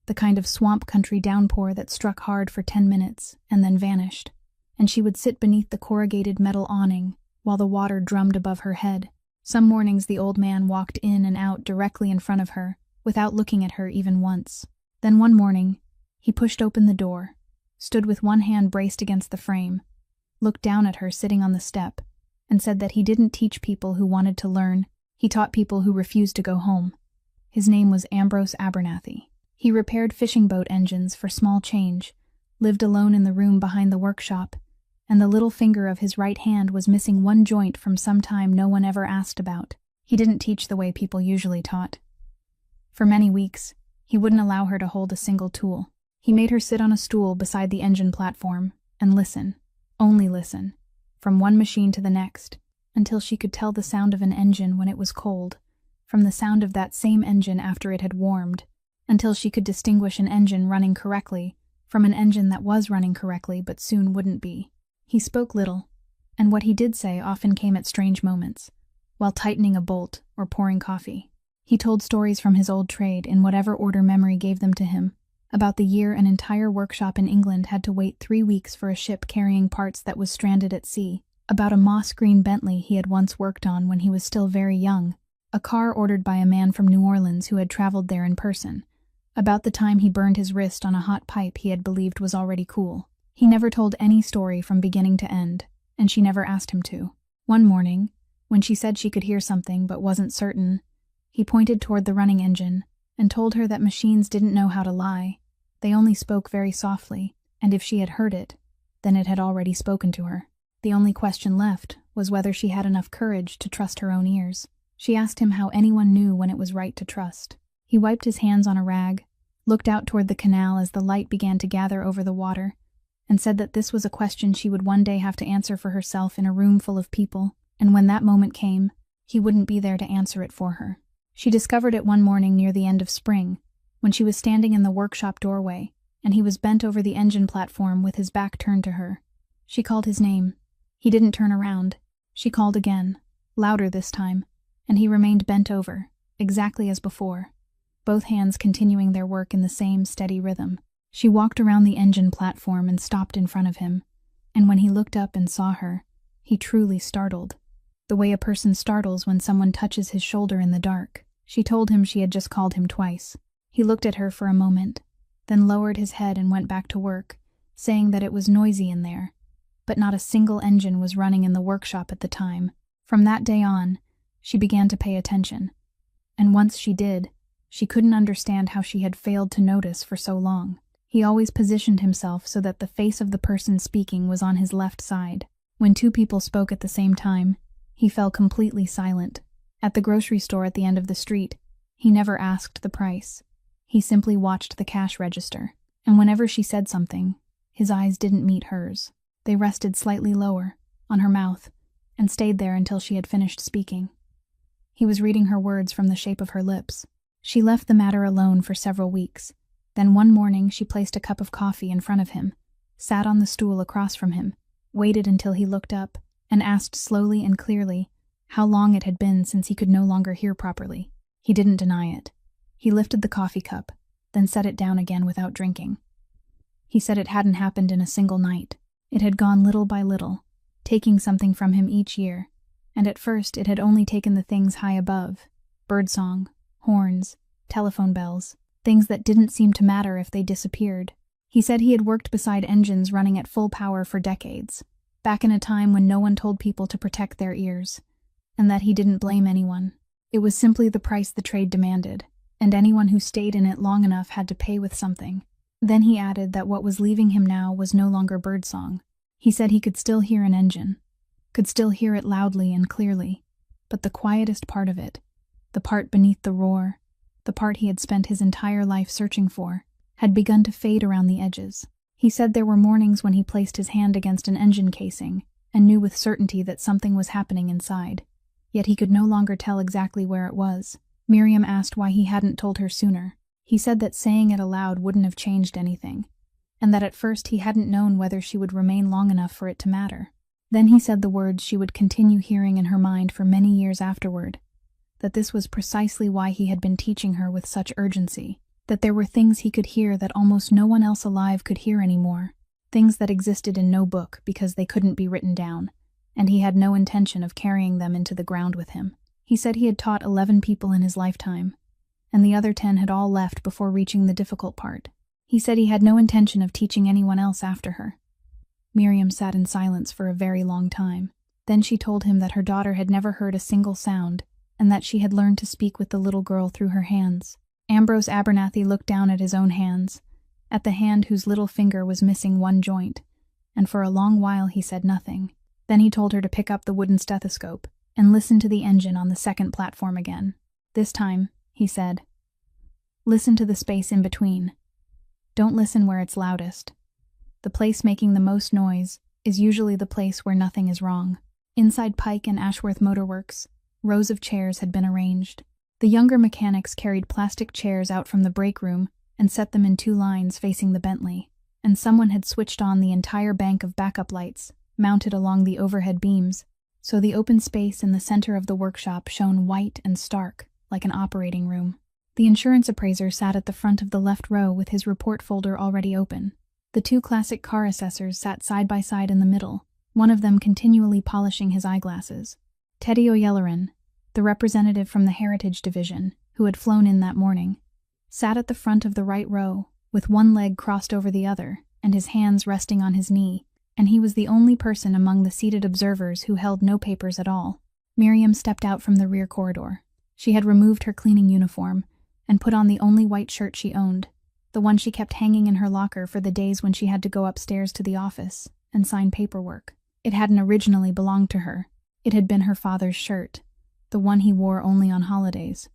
the kind of swamp country downpour that struck hard for 10 minutes and then vanished, and she would sit beneath the corrugated metal awning while the water drummed above her head. Some mornings the old man walked in and out directly in front of her, without looking at her even once. Then one morning, he pushed open the door, stood with one hand braced against the frame, looked down at her sitting on the step, and said that he didn't teach people who wanted to learn, he taught people who refused to go home. His name was Ambrose Abernathy. He repaired fishing boat engines for small change, lived alone in the room behind the workshop, and the little finger of his right hand was missing one joint from some time no one ever asked about. He didn't teach the way people usually taught. For many weeks, he wouldn't allow her to hold a single tool. He made her sit on a stool beside the engine platform and listen, only listen, from one machine to the next, until she could tell the sound of an engine when it was cold, from the sound of that same engine after it had warmed, until she could distinguish an engine running correctly from an engine that was running correctly but soon wouldn't be. He spoke little, and what he did say often came at strange moments, while tightening a bolt or pouring coffee. He told stories from his old trade in whatever order memory gave them to him, about the year an entire workshop in England had to wait 3 weeks for a ship carrying parts that was stranded at sea, about a moss-green Bentley he had once worked on when he was still very young, a car ordered by a man from New Orleans who had traveled there in person, about the time he burned his wrist on a hot pipe he had believed was already cool. He never told any story from beginning to end, and she never asked him to. One morning, when she said she could hear something but wasn't certain, he pointed toward the running engine and told her that machines didn't know how to lie. They only spoke very softly, and if she had heard it, then it had already spoken to her. The only question left was whether she had enough courage to trust her own ears. She asked him how anyone knew when it was right to trust. He wiped his hands on a rag, looked out toward the canal as the light began to gather over the water, and said that this was a question she would one day have to answer for herself in a room full of people, and when that moment came, he wouldn't be there to answer it for her. She discovered it one morning near the end of spring, when she was standing in the workshop doorway, and he was bent over the engine platform with his back turned to her. She called his name. He didn't turn around. She called again, louder this time, and he remained bent over, exactly as before, both hands continuing their work in the same steady rhythm. She walked around the engine platform and stopped in front of him, and when he looked up and saw her, he truly startled, the way a person startles when someone touches his shoulder in the dark. She told him she had just called him twice. He looked at her for a moment, then lowered his head and went back to work, saying that it was noisy in there, but not a single engine was running in the workshop at the time. From that day on, she began to pay attention, and once she did, she couldn't understand how she had failed to notice for so long. He always positioned himself so that the face of the person speaking was on his left side. When two people spoke at the same time, he fell completely silent. At the grocery store at the end of the street, he never asked the price. He simply watched the cash register, and whenever she said something, his eyes didn't meet hers. They rested slightly lower, on her mouth, and stayed there until she had finished speaking. He was reading her words from the shape of her lips. She left the matter alone for several weeks. Then one morning she placed a cup of coffee in front of him, sat on the stool across from him, waited until he looked up, and asked slowly and clearly how long it had been since he could no longer hear properly. He didn't deny it. He lifted the coffee cup, then set it down again without drinking. He said it hadn't happened in a single night. It had gone little by little, taking something from him each year, and at first it had only taken the things high above, birdsong, horns, telephone bells, things that didn't seem to matter if they disappeared. He said he had worked beside engines running at full power for decades, back in a time when no one told people to protect their ears, and that he didn't blame anyone. It was simply the price the trade demanded, and anyone who stayed in it long enough had to pay with something. Then he added that what was leaving him now was no longer birdsong. He said he could still hear an engine, could still hear it loudly and clearly, but the quietest part of it, the part beneath the roar, the part he had spent his entire life searching for, had begun to fade around the edges. He said there were mornings when he placed his hand against an engine casing and knew with certainty that something was happening inside, yet he could no longer tell exactly where it was. Miriam asked why he hadn't told her sooner. He said that saying it aloud wouldn't have changed anything, and that at first he hadn't known whether she would remain long enough for it to matter. Then he said the words she would continue hearing in her mind for many years afterward, that this was precisely why he had been teaching her with such urgency, that there were things he could hear that almost no one else alive could hear anymore, things that existed in no book because they couldn't be written down, and he had no intention of carrying them into the ground with him. He said he had taught 11 people in his lifetime, and the other 10 had all left before reaching the difficult part. He said he had no intention of teaching anyone else after her. Miriam sat in silence for a very long time. Then she told him that her daughter had never heard a single sound, and that she had learned to speak with the little girl through her hands. Ambrose Abernathy looked down at his own hands, at the hand whose little finger was missing one joint, and for a long while he said nothing. Then he told her to pick up the wooden stethoscope and listen to the engine on the second platform again. This time, he said, listen to the space in between. Don't listen where it's loudest. The place making the most noise is usually the place where nothing is wrong. Inside Pike and Ashworth Motor Works, rows of chairs had been arranged. The younger mechanics carried plastic chairs out from the break room and set them in 2 lines facing the Bentley, and someone had switched on the entire bank of backup lights mounted along the overhead beams, so the open space in the center of the workshop shone white and stark, like an operating room. The insurance appraiser sat at the front of the left row with his report folder already open. The 2 classic car assessors sat side by side in the middle, one of them continually polishing his eyeglasses. Teddy O'Yelleran, the representative from the Heritage Division, who had flown in that morning, sat at the front of the right row, with one leg crossed over the other, and his hands resting on his knee, and he was the only person among the seated observers who held no papers at all. Miriam stepped out from the rear corridor. She had removed her cleaning uniform, and put on the only white shirt she owned, the one she kept hanging in her locker for the days when she had to go upstairs to the office and sign paperwork. It hadn't originally belonged to her. It had been her father's shirt, the one he wore only on holidays,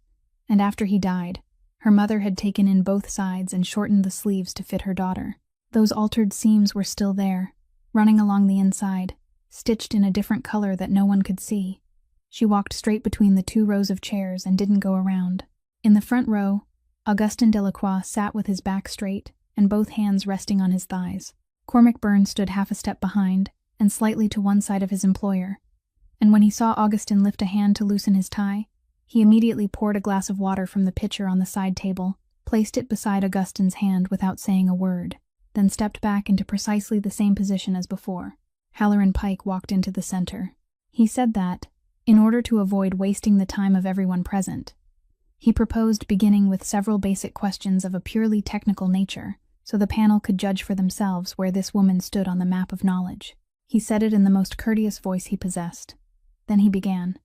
and after he died, her mother had taken in both sides and shortened the sleeves to fit her daughter. Those altered seams were still there, running along the inside, stitched in a different color that no one could see. She walked straight between the 2 rows of chairs and didn't go around. In the front row, Augustin Delacroix sat with his back straight and both hands resting on his thighs. Cormac Byrne stood half a step behind and slightly to one side of his employer, and when he saw Augustin lift a hand to loosen his tie, he immediately poured a glass of water from the pitcher on the side table, placed it beside Augustin's hand without saying a word, then stepped back into precisely the same position as before. Halloran Pike walked into the center. He said that, in order to avoid wasting the time of everyone present, he proposed beginning with several basic questions of a purely technical nature, so the panel could judge for themselves where this woman stood on the map of knowledge. He said it in the most courteous voice he possessed. Then he began.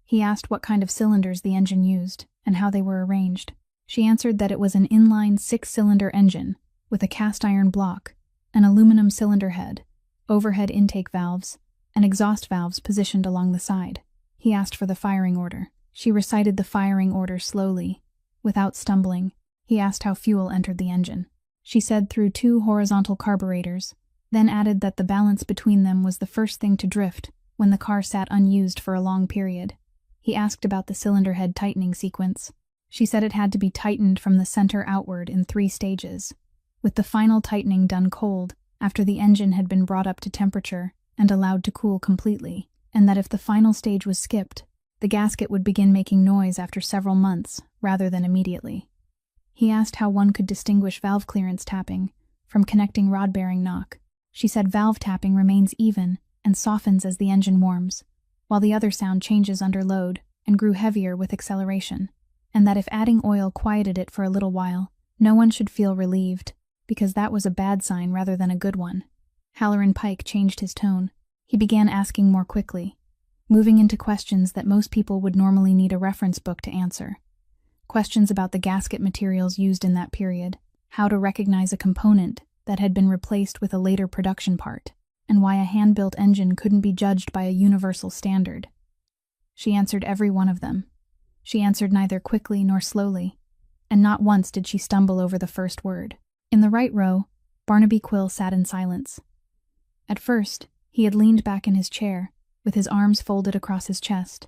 He asked what kind of cylinders the engine used, and how they were arranged. She answered that it was an inline 6-cylinder engine, with a cast-iron block, an aluminum cylinder head, overhead intake valves, and exhaust valves positioned along the side. He asked for the firing order. She recited the firing order slowly, without stumbling. He asked how fuel entered the engine. She said through 2 horizontal carburetors, then added that the balance between them was the first thing to drift when the car sat unused for a long period. He asked about the cylinder head tightening sequence. She said it had to be tightened from the center outward in 3 stages, with the final tightening done cold after the engine had been brought up to temperature and allowed to cool completely, and that if the final stage was skipped, the gasket would begin making noise after several months rather than immediately. He asked how one could distinguish valve clearance tapping from connecting rod bearing knock. She said valve tapping remains even and softens as the engine warms, while the other sound changes under load and grew heavier with acceleration, and that if adding oil quieted it for a little while, no one should feel relieved, because that was a bad sign rather than a good one. Halloran Pike changed his tone. He began asking more quickly, moving into questions that most people would normally need a reference book to answer. Questions about the gasket materials used in that period, how to recognize a component that had been replaced with a later production part, and why a hand-built engine couldn't be judged by a universal standard. She answered every one of them. She answered neither quickly nor slowly, and not once did she stumble over the first word. In the right row, Barnaby Quill sat in silence. At first, he had leaned back in his chair, with his arms folded across his chest,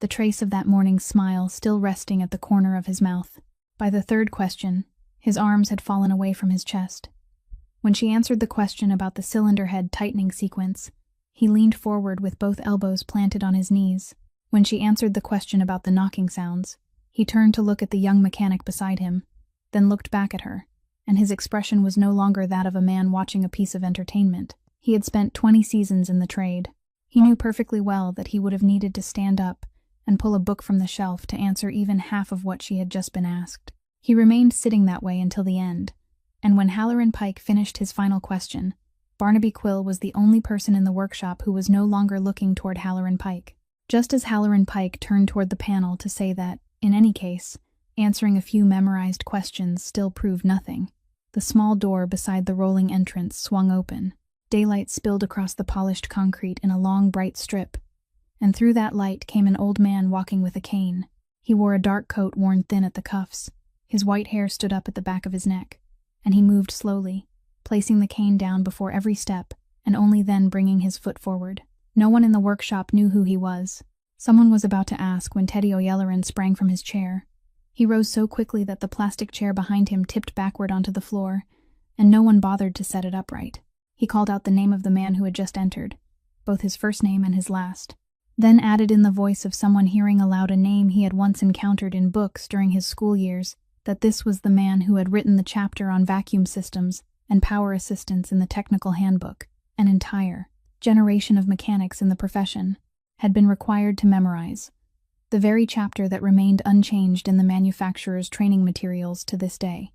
the trace of that morning's smile still resting at the corner of his mouth. By the third question, his arms had fallen away from his chest. When she answered the question about the cylinder head tightening sequence, he leaned forward with both elbows planted on his knees. When she answered the question about the knocking sounds, he turned to look at the young mechanic beside him, then looked back at her, and his expression was no longer that of a man watching a piece of entertainment. He had spent 20 seasons in the trade. He knew perfectly well that he would have needed to stand up and pull a book from the shelf to answer even half of what she had just been asked. He remained sitting that way until the end, and when Halloran Pike finished his final question, Barnaby Quill was the only person in the workshop who was no longer looking toward Halloran Pike. Just as Halloran Pike turned toward the panel to say that, in any case, answering a few memorized questions still proved nothing, the small door beside the rolling entrance swung open. Daylight spilled across the polished concrete in a long, bright strip, and through that light came an old man walking with a cane. He wore a dark coat worn thin at the cuffs. His white hair stood up at the back of his neck, and he moved slowly, placing the cane down before every step, and only then bringing his foot forward. No one in the workshop knew who he was. Someone was about to ask when Teddy O'Yelleran sprang from his chair. He rose so quickly that the plastic chair behind him tipped backward onto the floor, and no one bothered to set it upright. He called out the name of the man who had just entered, both his first name and his last, then added in the voice of someone hearing aloud a name he had once encountered in books during his school years that this was the man who had written the chapter on vacuum systems and power assistance in the technical handbook. An entire generation of mechanics in the profession had been required to memorize, the very chapter that remained unchanged in the manufacturer's training materials to this day.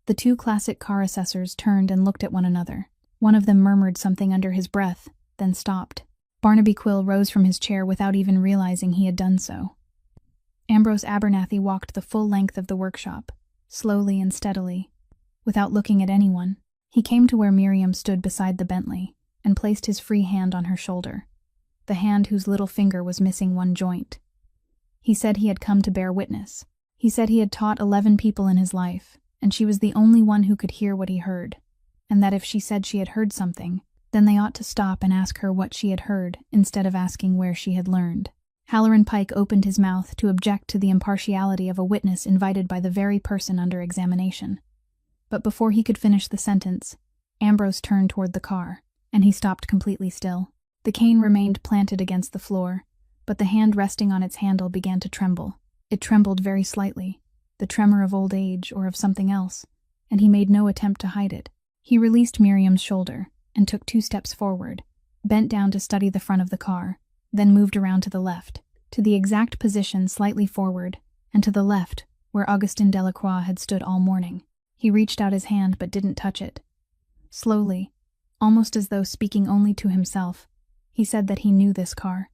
The 2 classic car assessors turned and looked at one another. One of them murmured something under his breath, then stopped. Barnaby Quill rose from his chair without even realizing he had done so. Ambrose Abernathy walked the full length of the workshop, slowly and steadily, without looking at anyone. He came to where Miriam stood beside the Bentley, and placed his free hand on her shoulder, the hand whose little finger was missing one joint. He said he had come to bear witness. He said he had taught 11 people in his life, and she was the only one who could hear what he heard, and that if she said she had heard something, then they ought to stop and ask her what she had heard instead of asking where she had learned. Halloran Pike opened his mouth to object to the impartiality of a witness invited by the very person under examination. But before he could finish the sentence, Ambrose turned toward the car, and he stopped completely still. The cane remained planted against the floor, but the hand resting on its handle began to tremble. It trembled very slightly, the tremor of old age or of something else, and he made no attempt to hide it. He released Miriam's shoulder and took 2 steps forward, bent down to study the front of the car, then moved around to the left, to the exact position slightly forward, and to the left, where Augustin Delacroix had stood all morning. He reached out his hand but didn't touch it. Slowly, almost as though speaking only to himself, he said that he knew this car.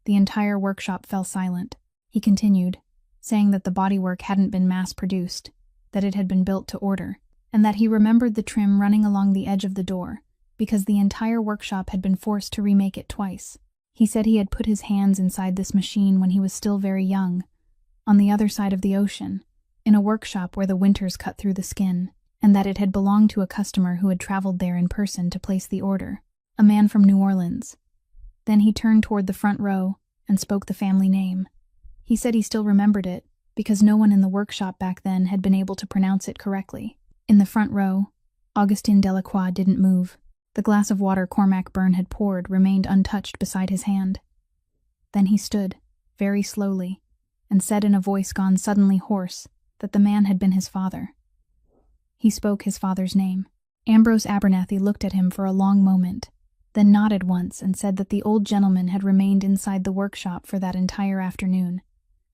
The entire workshop fell silent. He continued, saying that the bodywork hadn't been mass-produced, that it had been built to order, and that he remembered the trim running along the edge of the door, because the entire workshop had been forced to remake it twice. He said he had put his hands inside this machine when he was still very young, on the other side of the ocean, in a workshop where the winters cut through the skin, and that it had belonged to a customer who had traveled there in person to place the order, a man from New Orleans. Then he turned toward the front row and spoke the family name. He said he still remembered it, because no one in the workshop back then had been able to pronounce it correctly. In the front row, Augustin Delacroix didn't move. The glass of water Cormac Byrne had poured remained untouched beside his hand. Then he stood, very slowly, and said in a voice gone suddenly hoarse that the man had been his father. He spoke his father's name. Ambrose Abernathy looked at him for a long moment, then nodded once and said that the old gentleman had remained inside the workshop for that entire afternoon,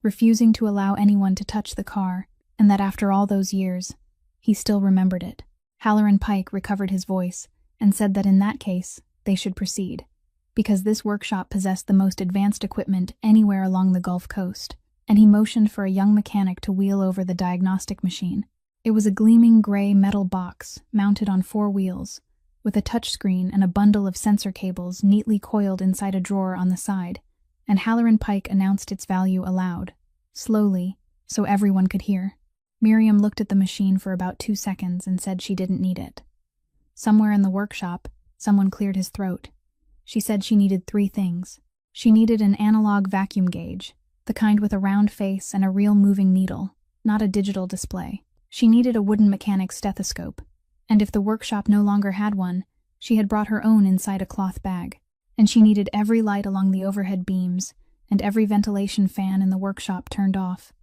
refusing to allow anyone to touch the car, and that after all those years, he still remembered it. Halloran Pike recovered his voice and said that in that case, they should proceed, because this workshop possessed the most advanced equipment anywhere along the Gulf Coast, and he motioned for a young mechanic to wheel over the diagnostic machine. It was a gleaming gray metal box mounted on 4 wheels, with a touchscreen and a bundle of sensor cables neatly coiled inside a drawer on the side, and Halloran Pike announced its value aloud, slowly, so everyone could hear. Miriam looked at the machine for about 2 seconds and said she didn't need it. Somewhere in the workshop, someone cleared his throat. She said she needed 3 things. She needed an analog vacuum gauge, the kind with a round face and a real moving needle, not a digital display. She needed a wooden mechanic's stethoscope, and if the workshop no longer had one, she had brought her own inside a cloth bag. And she needed every light along the overhead beams, and every ventilation fan in the workshop turned off.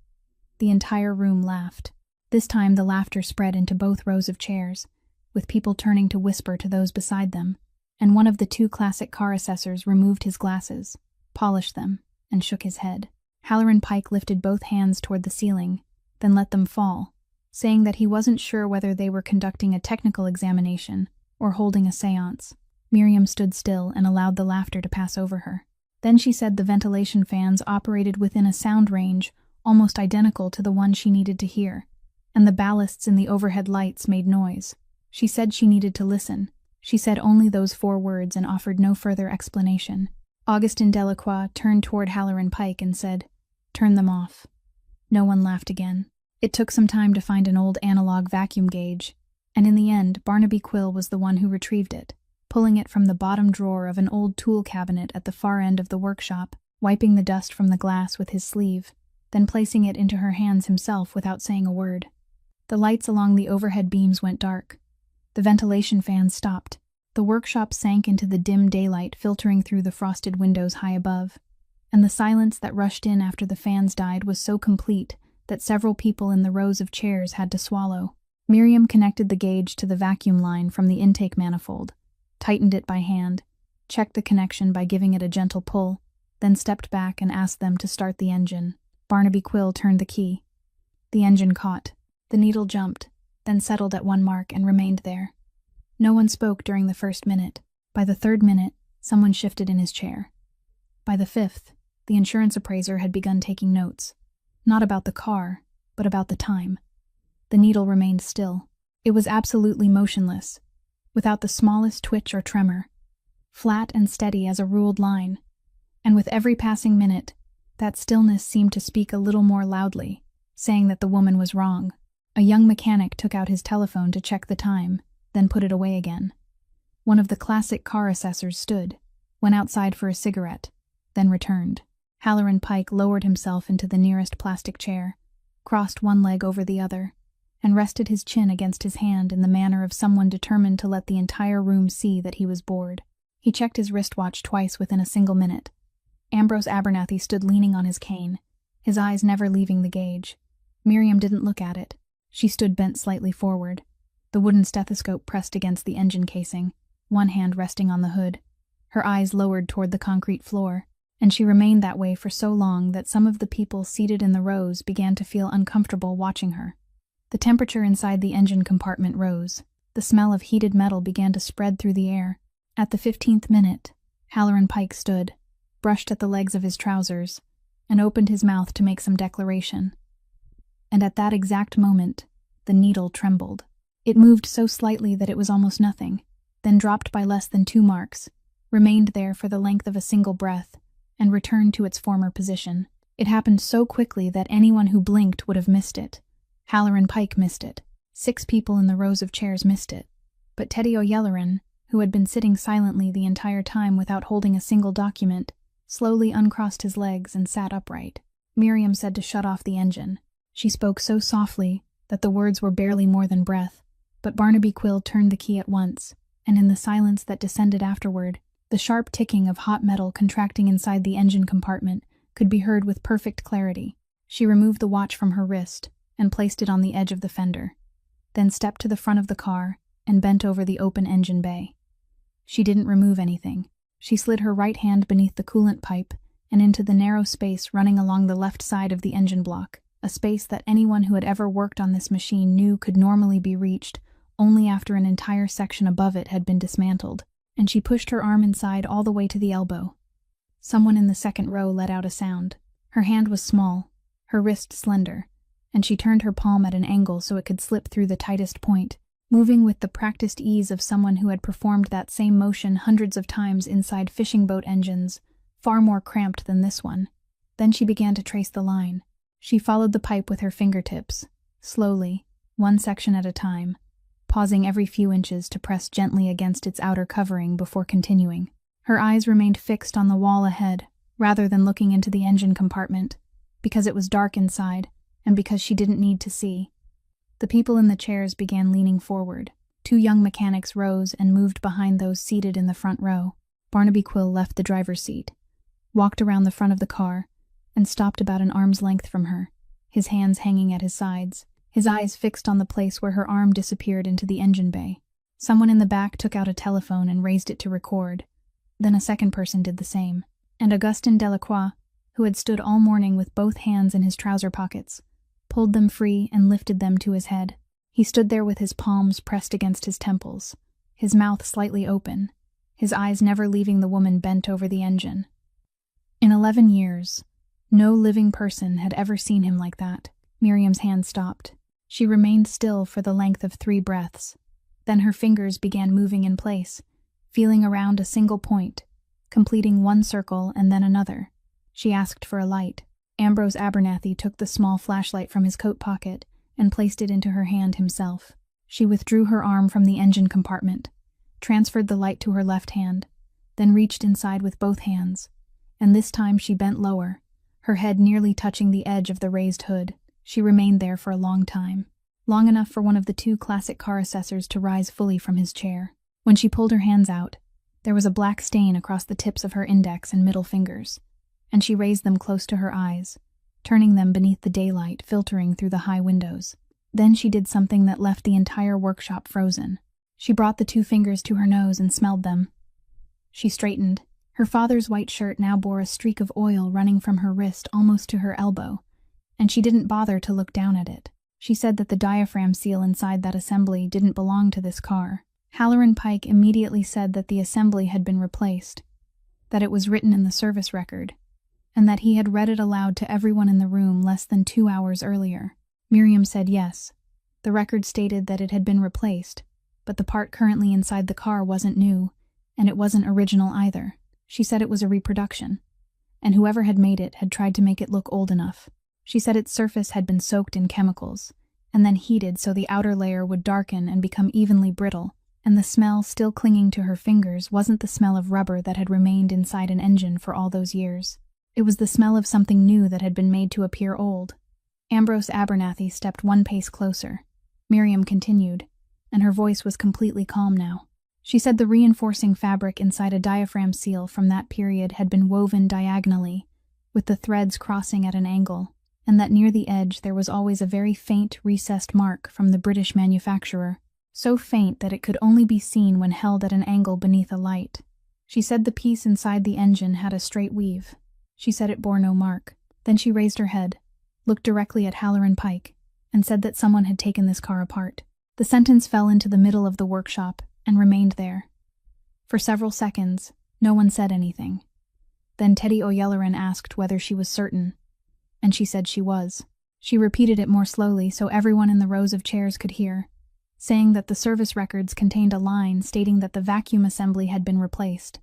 The entire room laughed. This time the laughter spread into both rows of chairs, with people turning to whisper to those beside them, and one of the 2 classic car assessors removed his glasses, polished them, and shook his head. Halloran Pike lifted both hands toward the ceiling, then let them fall, saying that he wasn't sure whether they were conducting a technical examination or holding a séance. Miriam stood still and allowed the laughter to pass over her. Then she said the ventilation fans operated within a sound range almost identical to the one she needed to hear, and the ballasts in the overhead lights made noise. She said she needed to listen. She said only those 4 words and offered no further explanation. Augustin Delacroix turned toward Halloran Pike and said, "Turn them off." No one laughed again. It took some time to find an old analog vacuum gauge, and in the end, Barnaby Quill was the one who retrieved it, pulling it from the bottom drawer of an old tool cabinet at the far end of the workshop, wiping the dust from the glass with his sleeve, then placing it into her hands himself without saying a word. The lights along the overhead beams went dark. The ventilation fans stopped. The workshop sank into the dim daylight filtering through the frosted windows high above, and the silence that rushed in after the fans died was so complete that several people in the rows of chairs had to swallow. Miriam connected the gauge to the vacuum line from the intake manifold, tightened it by hand, checked the connection by giving it a gentle pull, then stepped back and asked them to start the engine. Barnaby Quill turned the key. The engine caught. The needle jumped, then settled at 1 mark and remained there. No one spoke during the first minute. By the 3rd minute, someone shifted in his chair. By the 5th, the insurance appraiser had begun taking notes. Not about the car, but about the time. The needle remained still. It was absolutely motionless, without the smallest twitch or tremor, flat and steady as a ruled line. And with every passing minute, that stillness seemed to speak a little more loudly, saying that the woman was wrong. A young mechanic took out his telephone to check the time, then put it away again. One of the classic car assessors stood, went outside for a cigarette, then returned. Halloran Pike lowered himself into the nearest plastic chair, crossed one leg over the other, and rested his chin against his hand in the manner of someone determined to let the entire room see that he was bored. He checked his wristwatch twice within a single minute. Ambrose Abernathy stood leaning on his cane, his eyes never leaving the gauge. Miriam didn't look at it. She stood bent slightly forward, the wooden stethoscope pressed against the engine casing, one hand resting on the hood, her eyes lowered toward the concrete floor, and she remained that way for so long that some of the people seated in the rows began to feel uncomfortable watching her. The temperature inside the engine compartment rose. The smell of heated metal began to spread through the air. At the 15th minute, Halloran Pike stood, brushed at the legs of his trousers, and opened his mouth to make some declaration. And at that exact moment, the needle trembled. It moved so slightly that it was almost nothing, then dropped by less than 2 marks, remained there for the length of a single breath, and returned to its former position. It happened so quickly that anyone who blinked would have missed it. Halloran Pike missed it. 6 people in the rows of chairs missed it. But Teddy O'Yelloran, who had been sitting silently the entire time without holding a single document, slowly uncrossed his legs and sat upright. Miriam said to shut off the engine. She spoke so softly that the words were barely more than breath, but Barnaby Quill turned the key at once, and in the silence that descended afterward, the sharp ticking of hot metal contracting inside the engine compartment could be heard with perfect clarity. She removed the watch from her wrist and placed it on the edge of the fender, then stepped to the front of the car and bent over the open engine bay. She didn't remove anything. She slid her right hand beneath the coolant pipe and into the narrow space running along the left side of the engine block, a space that anyone who had ever worked on this machine knew could normally be reached only after an entire section above it had been dismantled, and she pushed her arm inside all the way to the elbow. Someone in the second row let out a sound. Her hand was small, her wrist slender, and she turned her palm at an angle so it could slip through the tightest point, moving with the practiced ease of someone who had performed that same motion hundreds of times inside fishing boat engines, far more cramped than this one. Then she began to trace the line. She followed the pipe with her fingertips, slowly, one section at a time, pausing every few inches to press gently against its outer covering before continuing. Her eyes remained fixed on the wall ahead, rather than looking into the engine compartment, because it was dark inside, and because she didn't need to see. The people in the chairs began leaning forward. 2 young mechanics rose and moved behind those seated in the front row. Barnaby Quill left the driver's seat, walked around the front of the car, and stopped about an arm's length from her, his hands hanging at his sides, his eyes fixed on the place where her arm disappeared into the engine bay. Someone in the back took out a telephone and raised it to record. Then a second person did the same, and Augustin Delacroix, who had stood all morning with both hands in his trouser pockets, pulled them free and lifted them to his head. He stood there with his palms pressed against his temples, his mouth slightly open, his eyes never leaving the woman bent over the engine. In 11 years, no living person had ever seen him like that. Miriam's hand stopped. She remained still for the length of 3 breaths. Then her fingers began moving in place, feeling around a single point, completing one circle and then another. She asked for a light. Ambrose Abernathy took the small flashlight from his coat pocket and placed it into her hand himself. She withdrew her arm from the engine compartment, transferred the light to her left hand, then reached inside with both hands, and this time she bent lower, her head nearly touching the edge of the raised hood. She remained there for a long time, long enough for one of the 2 classic car assessors to rise fully from his chair. When she pulled her hands out, there was a black stain across the tips of her index and middle fingers, and she raised them close to her eyes, turning them beneath the daylight filtering through the high windows. Then she did something that left the entire workshop frozen. She brought the 2 fingers to her nose and smelled them. She straightened. Her father's white shirt now bore a streak of oil running from her wrist almost to her elbow, and she didn't bother to look down at it. She said that the diaphragm seal inside that assembly didn't belong to this car. Halloran Pike immediately said that the assembly had been replaced, that it was written in the service record, and that he had read it aloud to everyone in the room less than 2 hours earlier. Miriam said yes. The record stated that it had been replaced, but the part currently inside the car wasn't new, and it wasn't original either. She said it was a reproduction, and whoever had made it had tried to make it look old enough. She said its surface had been soaked in chemicals, and then heated so the outer layer would darken and become evenly brittle, and the smell still clinging to her fingers wasn't the smell of rubber that had remained inside an engine for all those years. It was the smell of something new that had been made to appear old. Ambrose Abernathy stepped 1 pace closer. Miriam continued, and her voice was completely calm now. She said the reinforcing fabric inside a diaphragm seal from that period had been woven diagonally, with the threads crossing at an angle, and that near the edge there was always a very faint, recessed mark from the British manufacturer, so faint that it could only be seen when held at an angle beneath a light. She said the piece inside the engine had a straight weave. She said it bore no mark. Then she raised her head, looked directly at Halloran Pike, and said that someone had taken this car apart. The sentence fell into the middle of the workshop and remained there. For several seconds, no one said anything. Then Teddy O'Yelloran asked whether she was certain, and she said she was. She repeated it more slowly so everyone in the rows of chairs could hear. saying that the service records contained a line stating that the vacuum assembly had been replaced,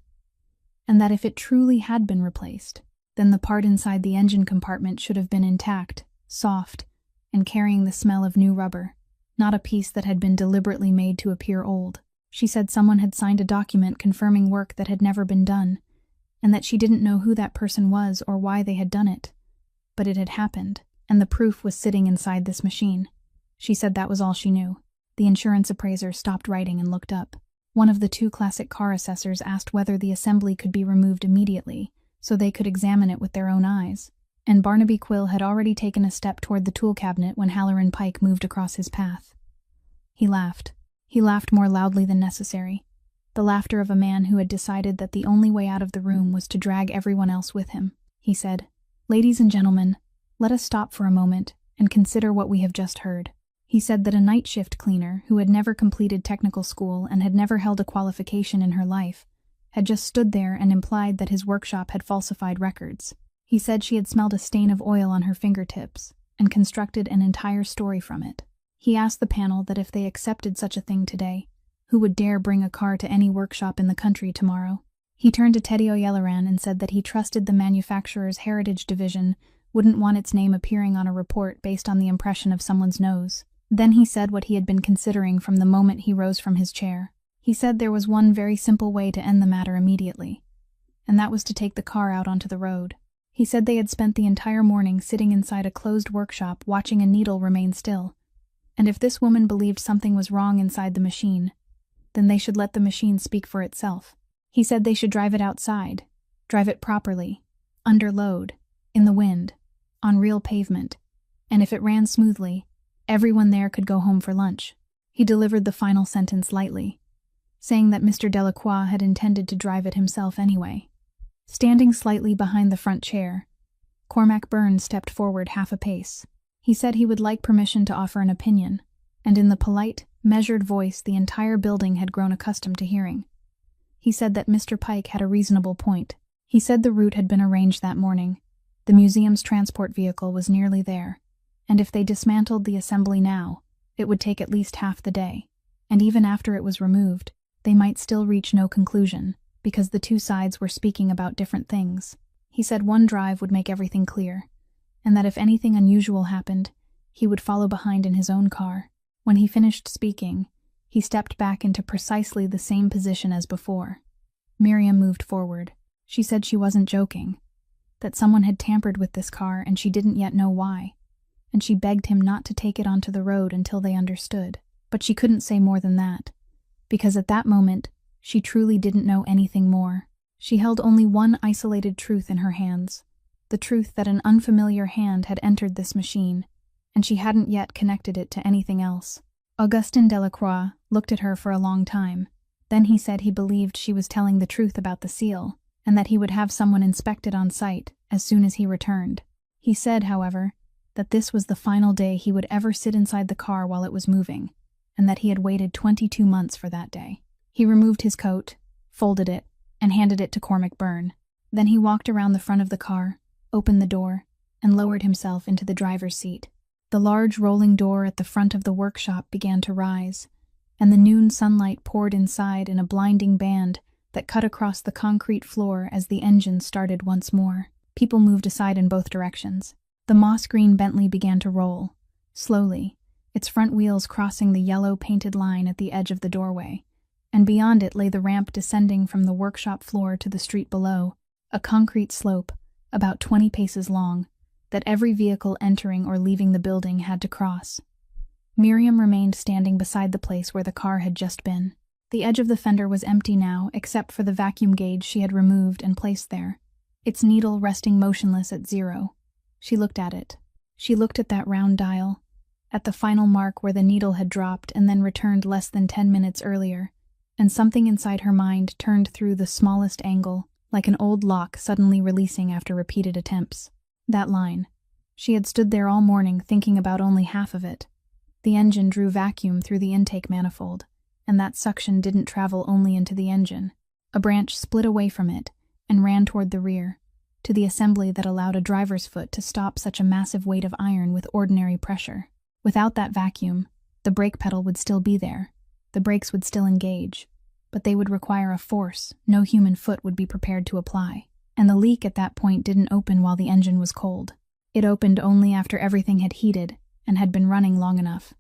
and that if it truly had been replaced, then the part inside the engine compartment should have been intact, soft, and carrying the smell of new rubber, not a piece that had been deliberately made to appear old. She said someone had signed a document confirming work that had never been done, and that she didn't know who that person was or why they had done it. But it had happened, and the proof was sitting inside this machine. She said that was all she knew. The insurance appraiser stopped writing and looked up. One of the two classic car assessors asked whether the assembly could be removed immediately, so they could examine it with their own eyes, and Barnaby Quill had already taken a step toward the tool cabinet when Halloran Pike moved across his path. He laughed. He laughed more loudly than necessary, the laughter of a man who had decided that the only way out of the room was to drag everyone else with him. He said, "Ladies and gentlemen, let us stop for a moment and consider what we have just heard." He said that a night shift cleaner, who had never completed technical school and had never held a qualification in her life, had just stood there and implied that his workshop had falsified records. He said she had smelled a stain of oil on her fingertips and constructed an entire story from it. He asked the panel that if they accepted such a thing today, who would dare bring a car to any workshop in the country tomorrow? He turned to Teddy O'Yelloran and said that he trusted the manufacturer's heritage division wouldn't want its name appearing on a report based on the impression of someone's nose. Then he said what he had been considering from the moment he rose from his chair. He said there was one very simple way to end the matter immediately, and that was to take the car out onto the road. He said they had spent the entire morning sitting inside a closed workshop watching a needle remain still, and if this woman believed something was wrong inside the machine, then they should let the machine speak for itself. He said they should drive it outside, drive it properly, under load, in the wind, on real pavement, and if it ran smoothly, everyone there could go home for lunch. He delivered the final sentence lightly, saying that Mr. Delacroix had intended to drive it himself anyway. Standing slightly behind the front chair, Cormac Byrne stepped forward half a pace. He said he would like permission to offer an opinion, and in the polite, measured voice the entire building had grown accustomed to hearing. He said that Mr. Pike had a reasonable point. He said the route had been arranged that morning. The museum's transport vehicle was nearly there, and if they dismantled the assembly now, it would take at least half the day, and even after it was removed, they might still reach no conclusion, because the two sides were speaking about different things. He said one drive would make everything clear, and that if anything unusual happened, he would follow behind in his own car. When he finished speaking, he stepped back into precisely the same position as before. Miriam moved forward. She said she wasn't joking, that someone had tampered with this car and she didn't yet know why, and she begged him not to take it onto the road until they understood. But she couldn't say more than that, because at that moment, she truly didn't know anything more. She held only one isolated truth in her hands, the truth that an unfamiliar hand had entered this machine, and she hadn't yet connected it to anything else. Augustin Delacroix looked at her for a long time. Then he said he believed she was telling the truth about the seal, and that he would have someone inspect it on site as soon as he returned. He said, however, that this was the final day he would ever sit inside the car while it was moving, and that he had waited 22 months for that day. He removed his coat, folded it, and handed it to Cormac Byrne. Then he walked around the front of the car, opened the door, and lowered himself into the driver's seat. The large rolling door at the front of the workshop began to rise, and the noon sunlight poured inside in a blinding band that cut across the concrete floor as the engine started once more. People moved aside in both directions. The moss-green Bentley began to roll, slowly, its front wheels crossing the yellow painted line at the edge of the doorway, and beyond it lay the ramp descending from the workshop floor to the street below, a concrete slope, about 20 paces long, that every vehicle entering or leaving the building had to cross. Miriam remained standing beside the place where the car had just been. The edge of the fender was empty now, except for the vacuum gauge she had removed and placed there, its needle resting motionless at 0. She looked at it. She looked at that round dial, at the final mark where the needle had dropped and then returned less than 10 minutes earlier, and something inside her mind turned through the smallest angle, like an old lock suddenly releasing after repeated attempts. That line. She had stood there all morning thinking about only half of it. The engine drew vacuum through the intake manifold, and that suction didn't travel only into the engine. A branch split away from it and ran toward the rear, to the assembly that allowed a driver's foot to stop such a massive weight of iron with ordinary pressure. Without that vacuum, The brake pedal would still be there. The brakes would still engage. But they would require a force no human foot would be prepared to apply. And the leak at that point didn't open while the engine was cold. It opened only after everything had heated and had been running long enough.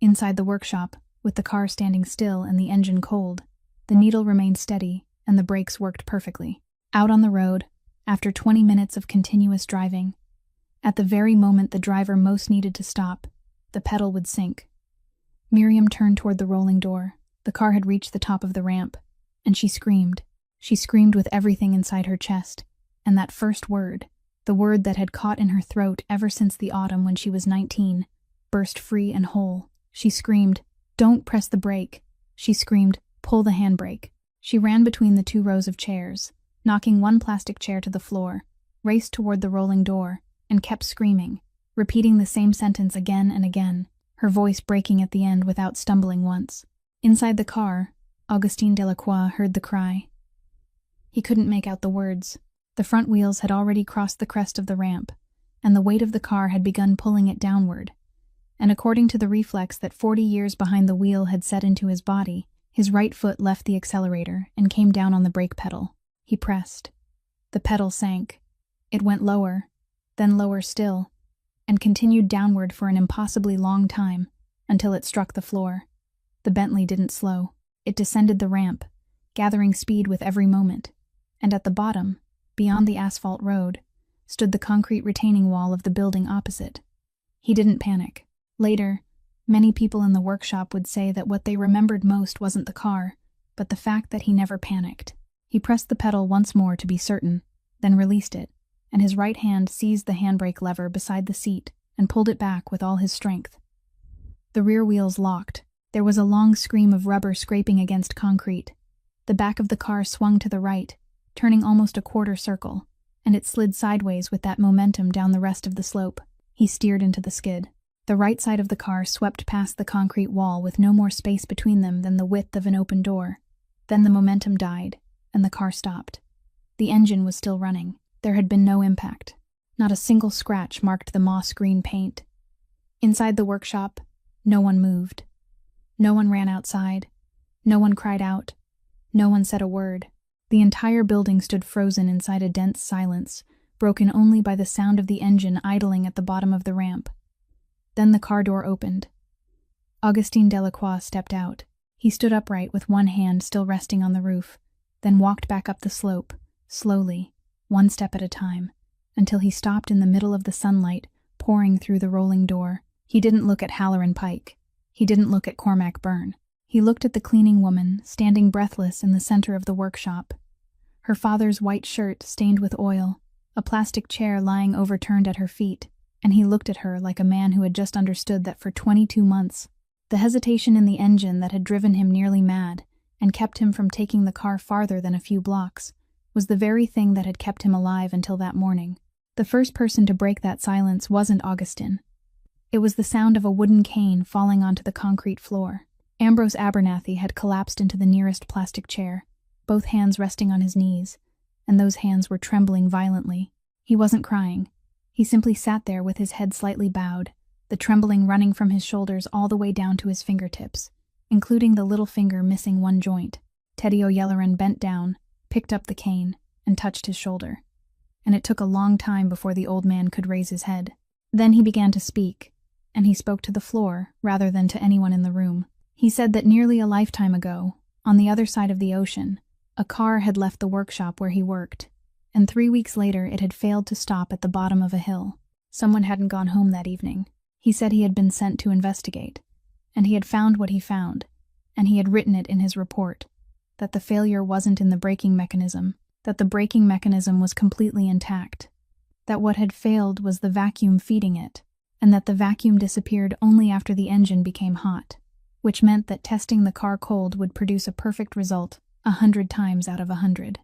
Inside the workshop, with the car standing still and the engine cold, the needle remained steady and the brakes worked perfectly. Out on the road, after 20 minutes of continuous driving, at the very moment the driver most needed to stop, the pedal would sink. Miriam turned toward the rolling door. The car had reached the top of the ramp, and she screamed. She screamed with everything inside her chest, and that first word, the word that had caught in her throat ever since the autumn when she was 19, burst free and whole. She screamed, "Don't press the brake." She screamed, "Pull the handbrake." She ran between the 2 rows of chairs, knocking one plastic chair to the floor, raced toward the rolling door, and kept screaming, repeating the same sentence again and again, her voice breaking at the end without stumbling once. Inside the car, Augustin Delacroix heard the cry. He couldn't make out the words. The front wheels had already crossed the crest of the ramp, and the weight of the car had begun pulling it downward. And according to the reflex that 40 years behind the wheel had set into his body, his right foot left the accelerator and came down on the brake pedal. He pressed. The pedal sank. It went lower, then lower still, and continued downward for an impossibly long time, until it struck the floor. The Bentley didn't slow. It descended the ramp, gathering speed with every moment, and at the bottom, beyond the asphalt road, stood the concrete retaining wall of the building opposite. He didn't panic. Later, many people in the workshop would say that what they remembered most wasn't the car, but the fact that he never panicked. He pressed the pedal once more to be certain, then released it, and his right hand seized the handbrake lever beside the seat and pulled it back with all his strength. The rear wheels locked. There was a long scream of rubber scraping against concrete. The back of the car swung to the right, turning almost a quarter circle, and it slid sideways with that momentum down the rest of the slope. He steered into the skid. The right side of the car swept past the concrete wall with no more space between them than the width of an open door. Then the momentum died, and the car stopped. The engine was still running. There had been no impact. Not a single scratch marked the moss-green paint. Inside the workshop, no one moved. No one ran outside. No one cried out. No one said a word. The entire building stood frozen inside a dense silence, broken only by the sound of the engine idling at the bottom of the ramp. Then the car door opened. Augustin Delacroix stepped out. He stood upright with one hand still resting on the roof, then walked back up the slope, slowly, one step at a time, until he stopped in the middle of the sunlight pouring through the rolling door. He didn't look at Halloran Pike. He didn't look at Cormac Byrne. He looked at the cleaning woman, standing breathless in the center of the workshop. Her father's white shirt stained with oil, a plastic chair lying overturned at her feet, and he looked at her like a man who had just understood that for 22 months, the hesitation in the engine that had driven him nearly mad and kept him from taking the car farther than a few blocks was the very thing that had kept him alive until that morning. The first person to break that silence wasn't Augustin. It was the sound of a wooden cane falling onto the concrete floor. Ambrose Abernathy had collapsed into the nearest plastic chair, both hands resting on his knees, and those hands were trembling violently. He wasn't crying. He simply sat there with his head slightly bowed, the trembling running from his shoulders all the way down to his fingertips, including the little finger missing one joint. Teddy O'Yelleran bent down, picked up the cane, and touched his shoulder. And it took a long time before the old man could raise his head. Then he began to speak, and he spoke to the floor rather than to anyone in the room. He said that nearly a lifetime ago, on the other side of the ocean, a car had left the workshop where he worked, and 3 weeks later it had failed to stop at the bottom of a hill. Someone hadn't gone home that evening. He said he had been sent to investigate, and he had found what he found, and he had written it in his report, that the failure wasn't in the braking mechanism, that the braking mechanism was completely intact, that what had failed was the vacuum feeding it, and that the vacuum disappeared only after the engine became hot, which meant that testing the car cold would produce a perfect result 100 times out of 100.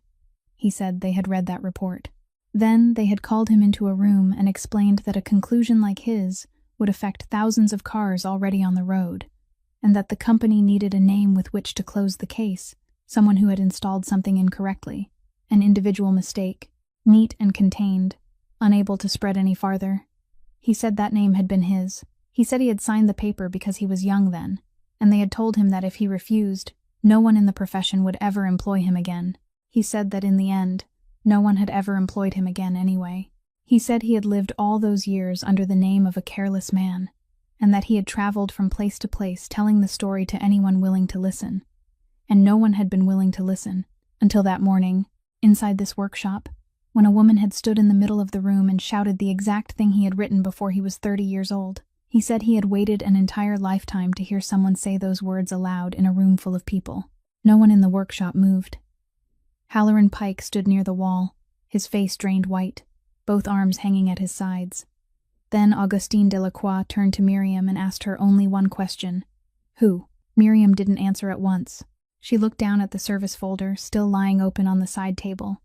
He said they had read that report. Then they had called him into a room and explained that a conclusion like his would affect thousands of cars already on the road, and that the company needed a name with which to close the case, someone who had installed something incorrectly, an individual mistake, neat and contained, unable to spread any farther. He said that name had been his, He said he had signed the paper because he was young then, and they had told him that if he refused, no one in the profession would ever employ him again. He said that in the end, no one had ever employed him again anyway. He said he had lived all those years under the name of a careless man, and that he had traveled from place to place telling the story to anyone willing to listen. And no one had been willing to listen, until that morning, inside this workshop, when a woman had stood in the middle of the room and shouted the exact thing he had written before he was 30 years old. He said he had waited an entire lifetime to hear someone say those words aloud in a room full of people. No one in the workshop moved. Halloran Pike stood near the wall, his face drained white, both arms hanging at his sides. Then Augustine Delacroix turned to Miriam and asked her only one question. Who? Miriam didn't answer at once. She looked down at the service folder, still lying open on the side table,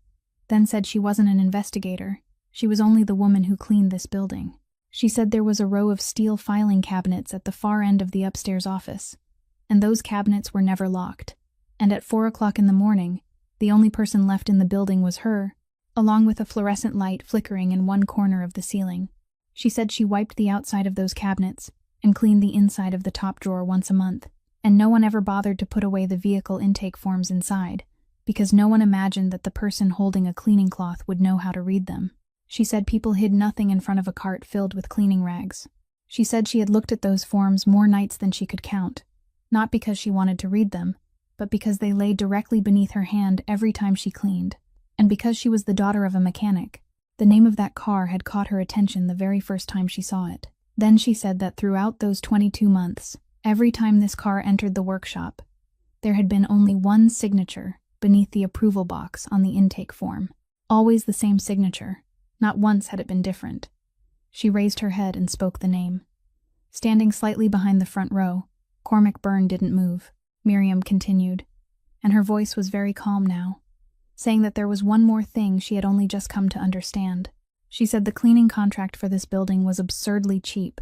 then said she wasn't an investigator. She was only the woman who cleaned this building. She said there was a row of steel filing cabinets at the far end of the upstairs office, and those cabinets were never locked. And at 4 o'clock in the morning, the only person left in the building was her, along with a fluorescent light flickering in one corner of the ceiling. She said she wiped the outside of those cabinets and cleaned the inside of the top drawer once a month, and no one ever bothered to put away the vehicle intake forms inside, because no one imagined that the person holding a cleaning cloth would know how to read them. She said people hid nothing in front of a cart filled with cleaning rags. She said she had looked at those forms more nights than she could count, not because she wanted to read them, but because they lay directly beneath her hand every time she cleaned, and because she was the daughter of a mechanic. The name of that car had caught her attention the very first time she saw it. Then she said that throughout those 22 months, every time this car entered the workshop, there had been only one signature beneath the approval box on the intake form. Always the same signature. Not once had it been different. She raised her head and spoke the name. Standing slightly behind the front row, Cormac Byrne didn't move. Miriam continued, and her voice was very calm now, saying that there was one more thing she had only just come to understand. She said the cleaning contract for this building was absurdly cheap,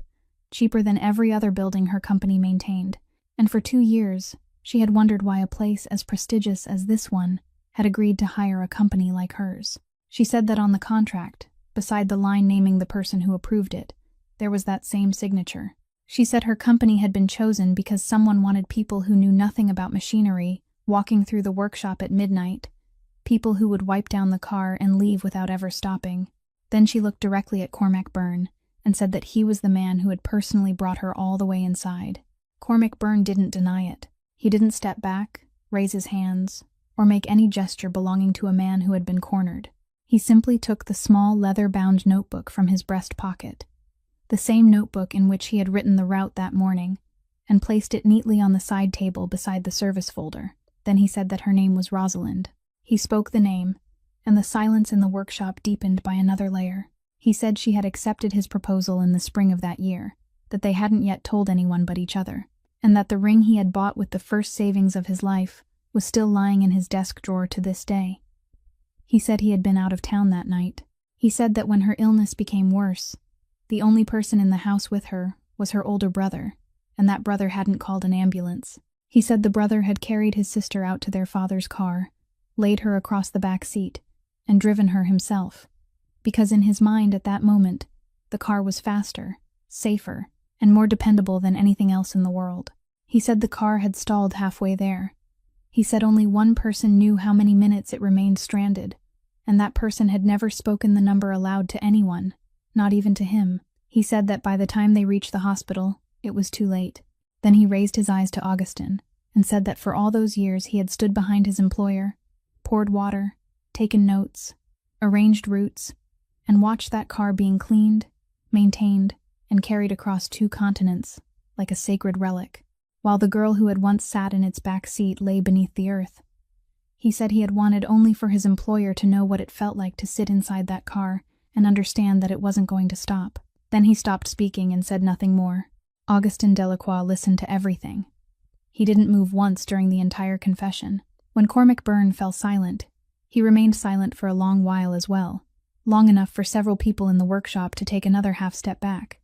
cheaper than every other building her company maintained, and for 2 years she had wondered why a place as prestigious as this one had agreed to hire a company like hers. She said that on the contract, beside the line naming the person who approved it, there was that same signature. She said her company had been chosen because someone wanted people who knew nothing about machinery walking through the workshop at midnight, people who would wipe down the car and leave without ever stopping. Then she looked directly at Cormac Byrne and said that he was the man who had personally brought her all the way inside. Cormac Byrne didn't deny it. He didn't step back, raise his hands, or make any gesture belonging to a man who had been cornered. He simply took the small leather-bound notebook from his breast pocket, the same notebook in which he had written the route that morning, and placed it neatly on the side table beside the service folder. Then he said that her name was Rosalind. He spoke the name, and the silence in the workshop deepened by another layer. He said she had accepted his proposal in the spring of that year, that they hadn't yet told anyone but each other, and that the ring he had bought with the first savings of his life was still lying in his desk drawer to this day. He said he had been out of town that night. He said that when her illness became worse, the only person in the house with her was her older brother, and that brother hadn't called an ambulance. He said the brother had carried his sister out to their father's car, laid her across the back seat, and driven her himself, because in his mind at that moment, the car was faster, safer, and more dependable than anything else in the world. He said the car had stalled halfway there. He said only one person knew how many minutes it remained stranded, and that person had never spoken the number aloud to anyone, not even to him. He said that by the time they reached the hospital, it was too late. Then he raised his eyes to Augustin and said that for all those years he had stood behind his employer, poured water, taken notes, arranged routes, and watched that car being cleaned, maintained, and carried across 2 continents like a sacred relic, while the girl who had once sat in its back seat lay beneath the earth. He said he had wanted only for his employer to know what it felt like to sit inside that car and understand that it wasn't going to stop. Then he stopped speaking and said nothing more. Augustin Delacroix listened to everything. He didn't move once during the entire confession. When Cormac Byrne fell silent, he remained silent for a long while as well, long enough for several people in the workshop to take another half step back.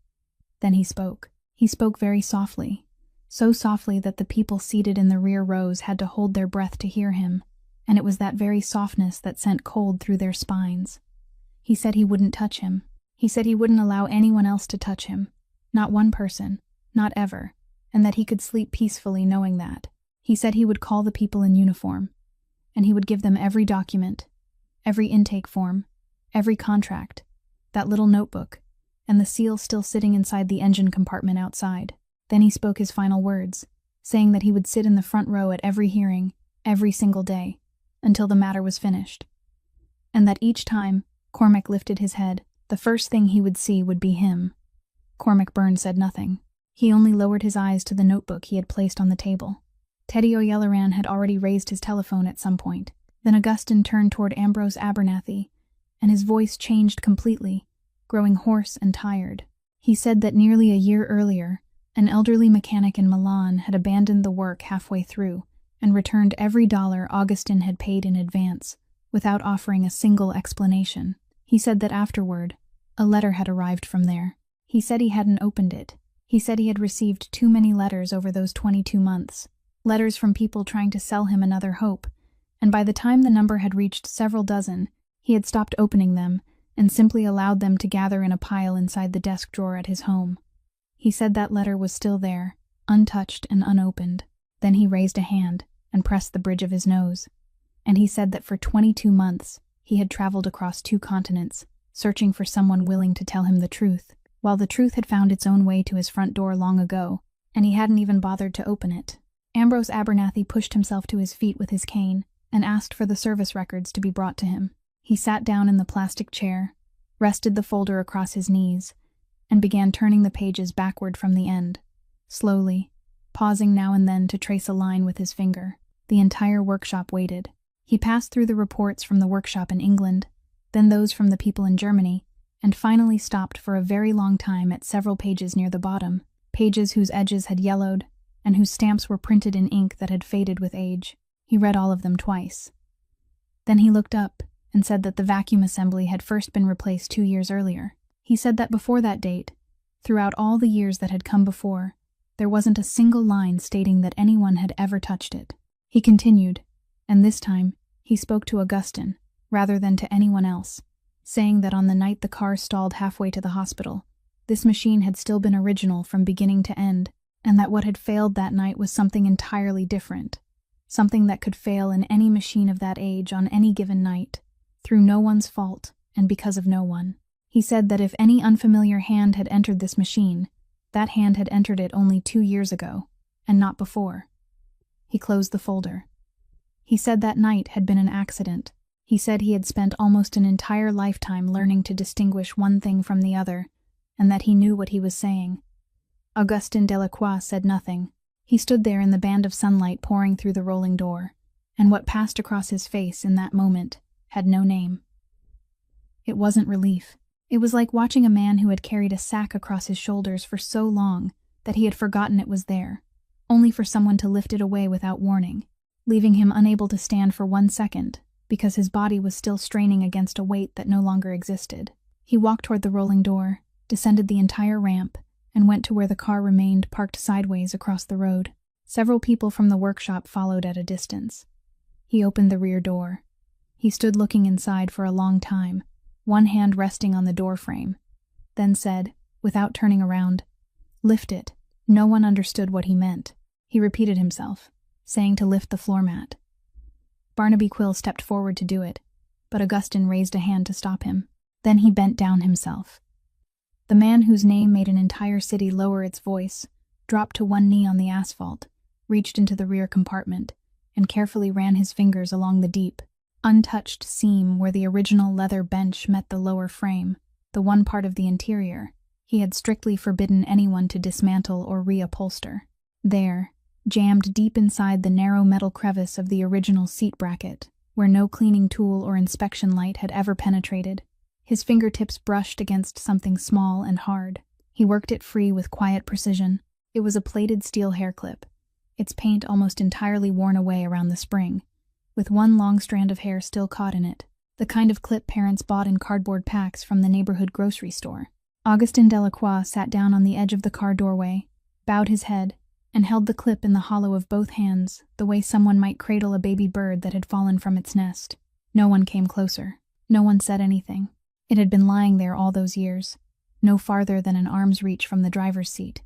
Then he spoke. He spoke very softly, so softly that the people seated in the rear rows had to hold their breath to hear him, and it was that very softness that sent cold through their spines. He said he wouldn't touch him. He said he wouldn't allow anyone else to touch him. Not one person, not ever, and that he could sleep peacefully knowing that. He said he would call the people in uniform, and he would give them every document, every intake form, every contract, that little notebook, and the seal still sitting inside the engine compartment outside. Then he spoke his final words, saying that he would sit in the front row at every hearing, every single day, until the matter was finished. And that each time Cormac lifted his head, the first thing he would see would be him. Cormac Byrne said nothing. He only lowered his eyes to the notebook he had placed on the table. Teddy O'Yelleran had already raised his telephone at some point. Then Augustin turned toward Ambrose Abernathy, and his voice changed completely, growing hoarse and tired. He said that nearly a year earlier, an elderly mechanic in Milan had abandoned the work halfway through and returned every dollar Augustin had paid in advance, without offering a single explanation. He said that afterward, a letter had arrived from there. He said he hadn't opened it. He said he had received too many letters over those 22 months. Letters from people trying to sell him another hope, and by the time the number had reached several dozen, he had stopped opening them and simply allowed them to gather in a pile inside the desk drawer at his home. He said that letter was still there, untouched and unopened. Then he raised a hand and pressed the bridge of his nose. And he said that for 22 months, he had traveled across 2 continents, searching for someone willing to tell him the truth, while the truth had found its own way to his front door long ago, and he hadn't even bothered to open it. Ambrose Abernathy pushed himself to his feet with his cane and asked for the service records to be brought to him. He sat down in the plastic chair, rested the folder across his knees, and began turning the pages backward from the end, slowly, pausing now and then to trace a line with his finger. The entire workshop waited. He passed through the reports from the workshop in England, then those from the people in Germany, and finally stopped for a very long time at several pages near the bottom, pages whose edges had yellowed, and whose stamps were printed in ink that had faded with age. He read all of them twice. Then he looked up and said that the vacuum assembly had first been replaced 2 years earlier. He said that before that date, throughout all the years that had come before, there wasn't a single line stating that anyone had ever touched it. He continued, and this time, he spoke to Augustin, rather than to anyone else, saying that on the night the car stalled halfway to the hospital, this machine had still been original from beginning to end, and that what had failed that night was something entirely different, something that could fail in any machine of that age on any given night, through no one's fault and because of no one. He said that if any unfamiliar hand had entered this machine, that hand had entered it only 2 years ago, and not before. He closed the folder. He said that night had been an accident. He said he had spent almost an entire lifetime learning to distinguish one thing from the other, and that he knew what he was saying. Augustin Delacroix said nothing. He stood there in the band of sunlight pouring through the rolling door, and what passed across his face in that moment had no name. It wasn't relief. It was like watching a man who had carried a sack across his shoulders for so long that he had forgotten it was there, only for someone to lift it away without warning, leaving him unable to stand for 1 second because his body was still straining against a weight that no longer existed. He walked toward the rolling door, descended the entire ramp, and went to where the car remained parked sideways across the road. Several people from the workshop followed at a distance. He opened the rear door. He stood looking inside for a long time, one hand resting on the door frame, then said, without turning around, "Lift it." No one understood what he meant. He repeated himself, saying to lift the floor mat. Barnaby Quill stepped forward to do it, but Augustin raised a hand to stop him. Then he bent down himself. The man whose name made an entire city lower its voice dropped to one knee on the asphalt, reached into the rear compartment, and carefully ran his fingers along the deep, untouched seam where the original leather bench met the lower frame, the one part of the interior he had strictly forbidden anyone to dismantle or reupholster. There, jammed deep inside the narrow metal crevice of the original seat bracket, where no cleaning tool or inspection light had ever penetrated, his fingertips brushed against something small and hard. He worked it free with quiet precision. It was a plated steel hair clip, its paint almost entirely worn away around the spring, with one long strand of hair still caught in it, the kind of clip parents bought in cardboard packs from the neighborhood grocery store. Augustin Delacroix sat down on the edge of the car doorway, bowed his head, and held the clip in the hollow of both hands, the way someone might cradle a baby bird that had fallen from its nest. No one came closer. No one said anything. It had been lying there all those years. no farther than an arm's reach from the driver's seat,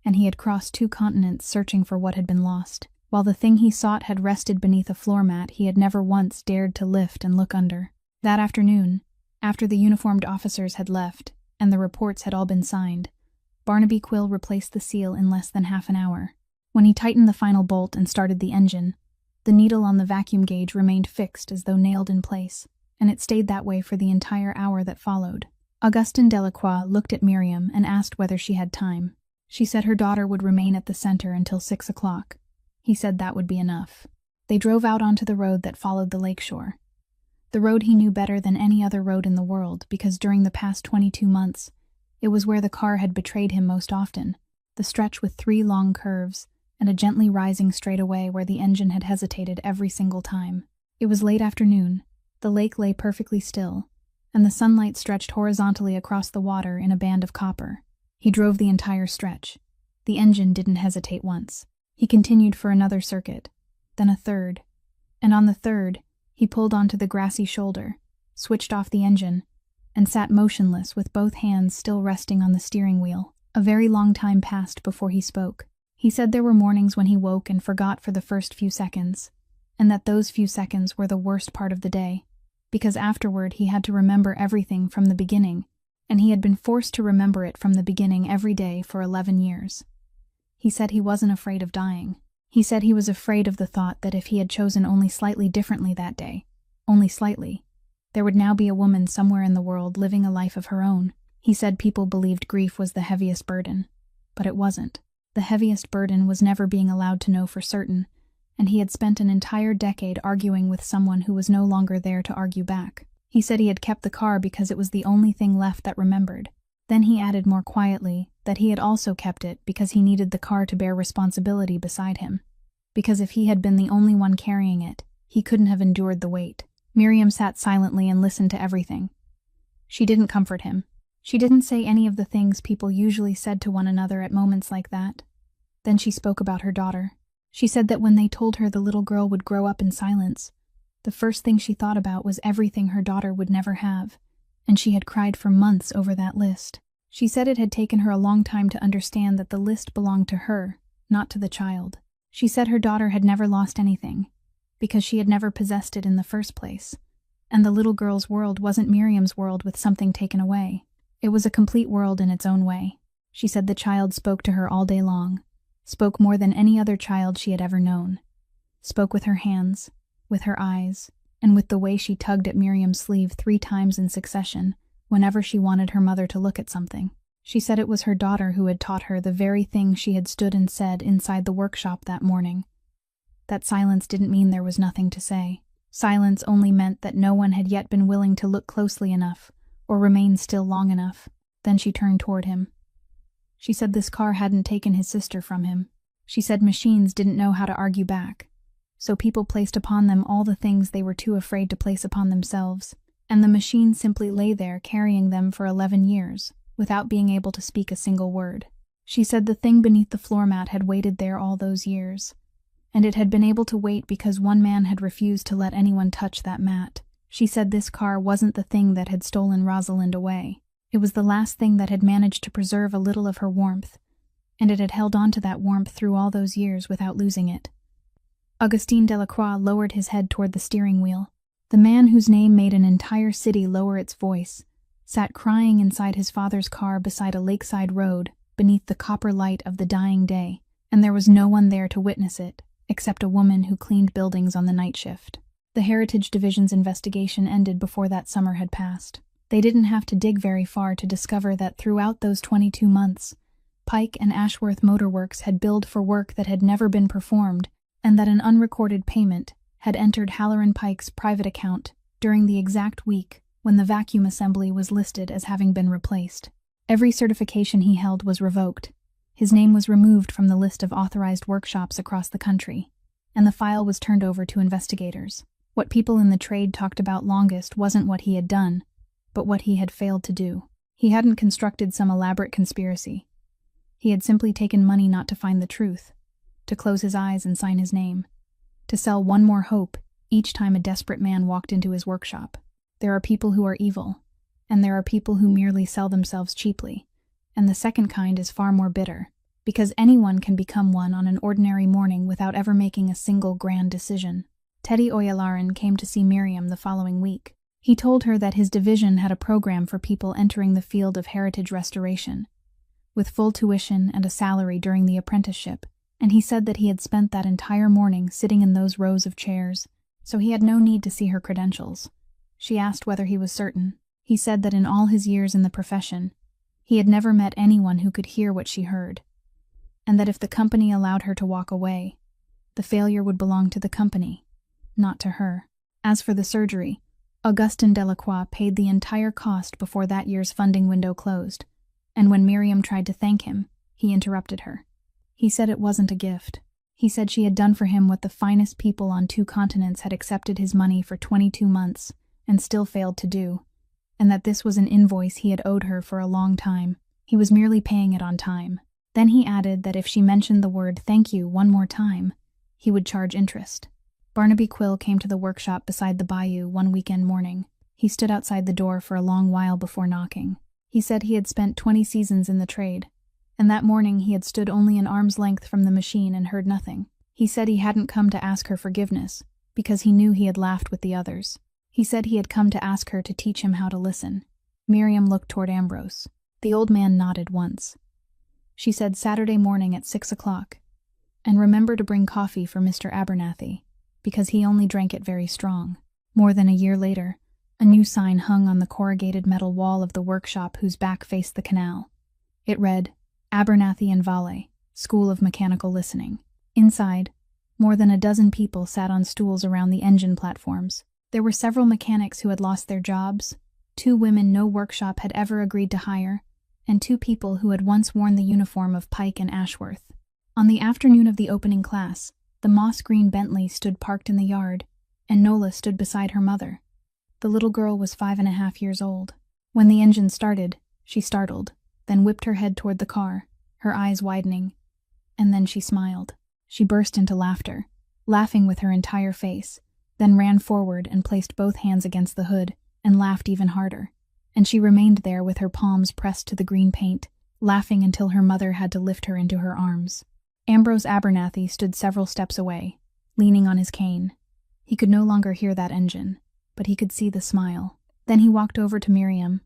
and he had crossed 2 continents searching for what had been lost. While the thing he sought had rested beneath a floor mat he had never once dared to lift and look under. That afternoon, after the uniformed officers had left, and the reports had all been signed, Barnaby Quill replaced the seal in less than half an hour. When he tightened the final bolt and started the engine, the needle on the vacuum gauge remained fixed as though nailed in place, and it stayed that way for the entire hour that followed. Augustin Delacroix looked at Miriam and asked whether she had time. She said her daughter would remain at the center until 6 o'clock. He said that would be enough. They drove out onto the road that followed the lakeshore. The road he knew better than any other road in the world because during the past 22 months, it was where the car had betrayed him most often, the stretch with 3 long curves and a gently rising straightaway where the engine had hesitated every single time. It was late afternoon, the lake lay perfectly still, and the sunlight stretched horizontally across the water in a band of copper. He drove the entire stretch. The engine didn't hesitate once. He continued for another circuit, then a third, and on the third, he pulled onto the grassy shoulder, switched off the engine, and sat motionless with both hands still resting on the steering wheel. A very long time passed before he spoke. He said there were mornings when he woke and forgot for the first few seconds, and that those few seconds were the worst part of the day, because afterward he had to remember everything from the beginning, and he had been forced to remember it from the beginning every day for 11 years. He said he wasn't afraid of dying. He said he was afraid of the thought that if he had chosen only slightly differently that day, only slightly, there would now be a woman somewhere in the world living a life of her own. He said people believed grief was the heaviest burden, but it wasn't. The heaviest burden was never being allowed to know for certain, and he had spent an entire decade arguing with someone who was no longer there to argue back. He said he had kept the car because it was the only thing left that remembered. Then he added more quietly that he had also kept it because he needed the car to bear responsibility beside him. Because if he had been the only one carrying it, he couldn't have endured the weight. Miriam sat silently and listened to everything. She didn't comfort him. She didn't say any of the things people usually said to one another at moments like that. Then she spoke about her daughter. She said that when they told her the little girl would grow up in silence, the first thing she thought about was everything her daughter would never have, and she had cried for months over that list. She said it had taken her a long time to understand that the list belonged to her, not to the child. She said her daughter had never lost anything, because she had never possessed it in the first place, and the little girl's world wasn't Miriam's world with something taken away. It was a complete world in its own way. She said the child spoke to her all day long, spoke more than any other child she had ever known, spoke with her hands, with her eyes, and with the way she tugged at Miriam's sleeve 3 times in succession whenever she wanted her mother to look at something. She said it was her daughter who had taught her the very thing she had stood and said inside the workshop that morning. That silence didn't mean there was nothing to say. Silence only meant that no one had yet been willing to look closely enough or remain still long enough. Then she turned toward him. She said this car hadn't taken his sister from him. She said machines didn't know how to argue back, so people placed upon them all the things they were too afraid to place upon themselves, and the machine simply lay there carrying them for 11 years, without being able to speak a single word. She said the thing beneath the floor mat had waited there all those years, and it had been able to wait because one man had refused to let anyone touch that mat. She said this car wasn't the thing that had stolen Rosalind away. It was the last thing that had managed to preserve a little of her warmth, and it had held on to that warmth through all those years without losing it. Augustin Delacroix lowered his head toward the steering wheel. The man whose name made an entire city lower its voice sat crying inside his father's car beside a lakeside road beneath the copper light of the dying day, and there was no one there to witness it, except a woman who cleaned buildings on the night shift. The Heritage Division's investigation ended before that summer had passed. They didn't have to dig very far to discover that throughout those 22 months, Pike and Ashworth Motor Works had billed for work that had never been performed, and that an unrecorded payment had entered Halloran Pike's private account during the exact week when the vacuum assembly was listed as having been replaced. Every certification he held was revoked. His name was removed from the list of authorized workshops across the country, and the file was turned over to investigators. What people in the trade talked about longest wasn't what he had done, but what he had failed to do. He hadn't constructed some elaborate conspiracy. He had simply taken money not to find the truth, to close his eyes and sign his name, to sell one more hope each time a desperate man walked into his workshop. There are people who are evil, and there are people who merely sell themselves cheaply. And the second kind is far more bitter, because anyone can become one on an ordinary morning without ever making a single grand decision. Teddy Oyalaran came to see Miriam the following week. He told her that his division had a program for people entering the field of heritage restoration, with full tuition and a salary during the apprenticeship, and he said that he had spent that entire morning sitting in those rows of chairs, so he had no need to see her credentials. She asked whether he was certain. He said that in all his years in the profession, he had never met anyone who could hear what she heard, and that if the company allowed her to walk away, the failure would belong to the company, not to her. As for the surgery, Augustin Delacroix paid the entire cost before that year's funding window closed, and when Miriam tried to thank him, he interrupted her. He said it wasn't a gift. He said she had done for him what the finest people on 2 continents had accepted his money for 22 months and still failed to do, and that this was an invoice he had owed her for a long time. He was merely paying it on time. Then he added that if she mentioned the word thank you one more time, he would charge interest. Barnaby Quill came to the workshop beside the bayou one weekend morning. He stood outside the door for a long while before knocking. He said he had spent 20 seasons in the trade, and that morning he had stood only an arm's length from the machine and heard nothing. He said he hadn't come to ask her forgiveness, because he knew he had laughed with the others. He said he had come to ask her to teach him how to listen. Miriam looked toward Ambrose. The old man nodded once. She said Saturday morning at 6 o'clock, and remember to bring coffee for Mr. Abernathy, because he only drank it very strong. More than a year later, a new sign hung on the corrugated metal wall of the workshop whose back faced the canal. It read, Abernathy and Valle, School of Mechanical Listening. Inside, more than a dozen people sat on stools around the engine platforms. There were several mechanics who had lost their jobs, 2 women no workshop had ever agreed to hire, and 2 people who had once worn the uniform of Pike and Ashworth. On the afternoon of the opening class, the moss-green Bentley stood parked in the yard, and Nola stood beside her mother. The little girl was 5.5 years old. When the engine started, she startled, then whipped her head toward the car, her eyes widening, and then she smiled. She burst into laughter, laughing with her entire face, then ran forward and placed both hands against the hood, and laughed even harder. And she remained there with her palms pressed to the green paint, laughing until her mother had to lift her into her arms. Ambrose Abernathy stood several steps away, leaning on his cane. He could no longer hear that engine, but he could see the smile. Then he walked over to Miriam,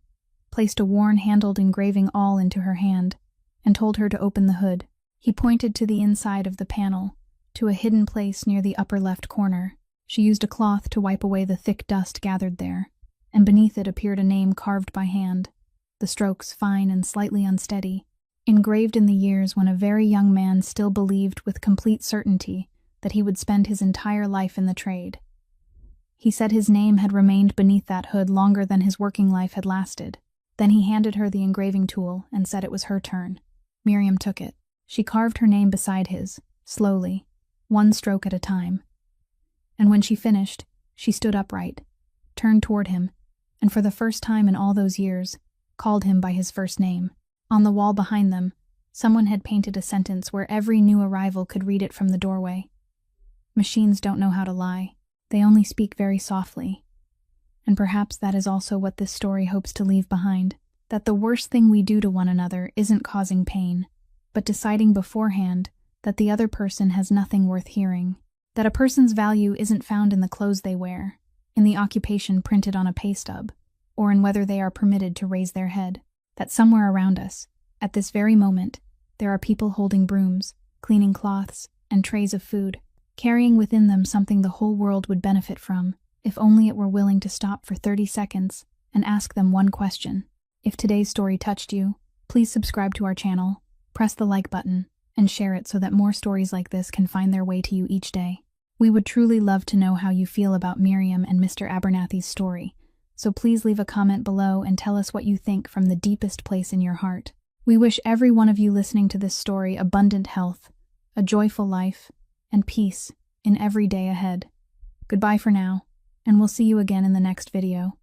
placed a worn-handled engraving awl into her hand, and told her to open the hood. He pointed to the inside of the panel, to a hidden place near the upper left corner. She used a cloth to wipe away the thick dust gathered there, and beneath it appeared a name carved by hand, the strokes fine and slightly unsteady, engraved in the years when a very young man still believed with complete certainty that he would spend his entire life in the trade. He said his name had remained beneath that hood longer than his working life had lasted. Then he handed her the engraving tool and said it was her turn. Miriam took it. She carved her name beside his, slowly, 1 stroke at a time. And when she finished, she stood upright, turned toward him, and for the first time in all those years, called him by his first name. On the wall behind them, someone had painted a sentence where every new arrival could read it from the doorway. Machines don't know how to lie. They only speak very softly. And perhaps that is also what this story hopes to leave behind, that the worst thing we do to one another isn't causing pain, but deciding beforehand that the other person has nothing worth hearing, that a person's value isn't found in the clothes they wear, in the occupation printed on a pay stub, or in whether they are permitted to raise their head, that somewhere around us, at this very moment, there are people holding brooms, cleaning cloths, and trays of food, carrying within them something the whole world would benefit from, if only it were willing to stop for 30 seconds and ask them one question. If today's story touched you, please subscribe to our channel, press the like button, and share it so that more stories like this can find their way to you each day. We would truly love to know how you feel about Miriam and Mr. Abernathy's story, so please leave a comment below and tell us what you think from the deepest place in your heart. We wish every one of you listening to this story abundant health, a joyful life, and peace in every day ahead. Goodbye for now, and we'll see you again in the next video.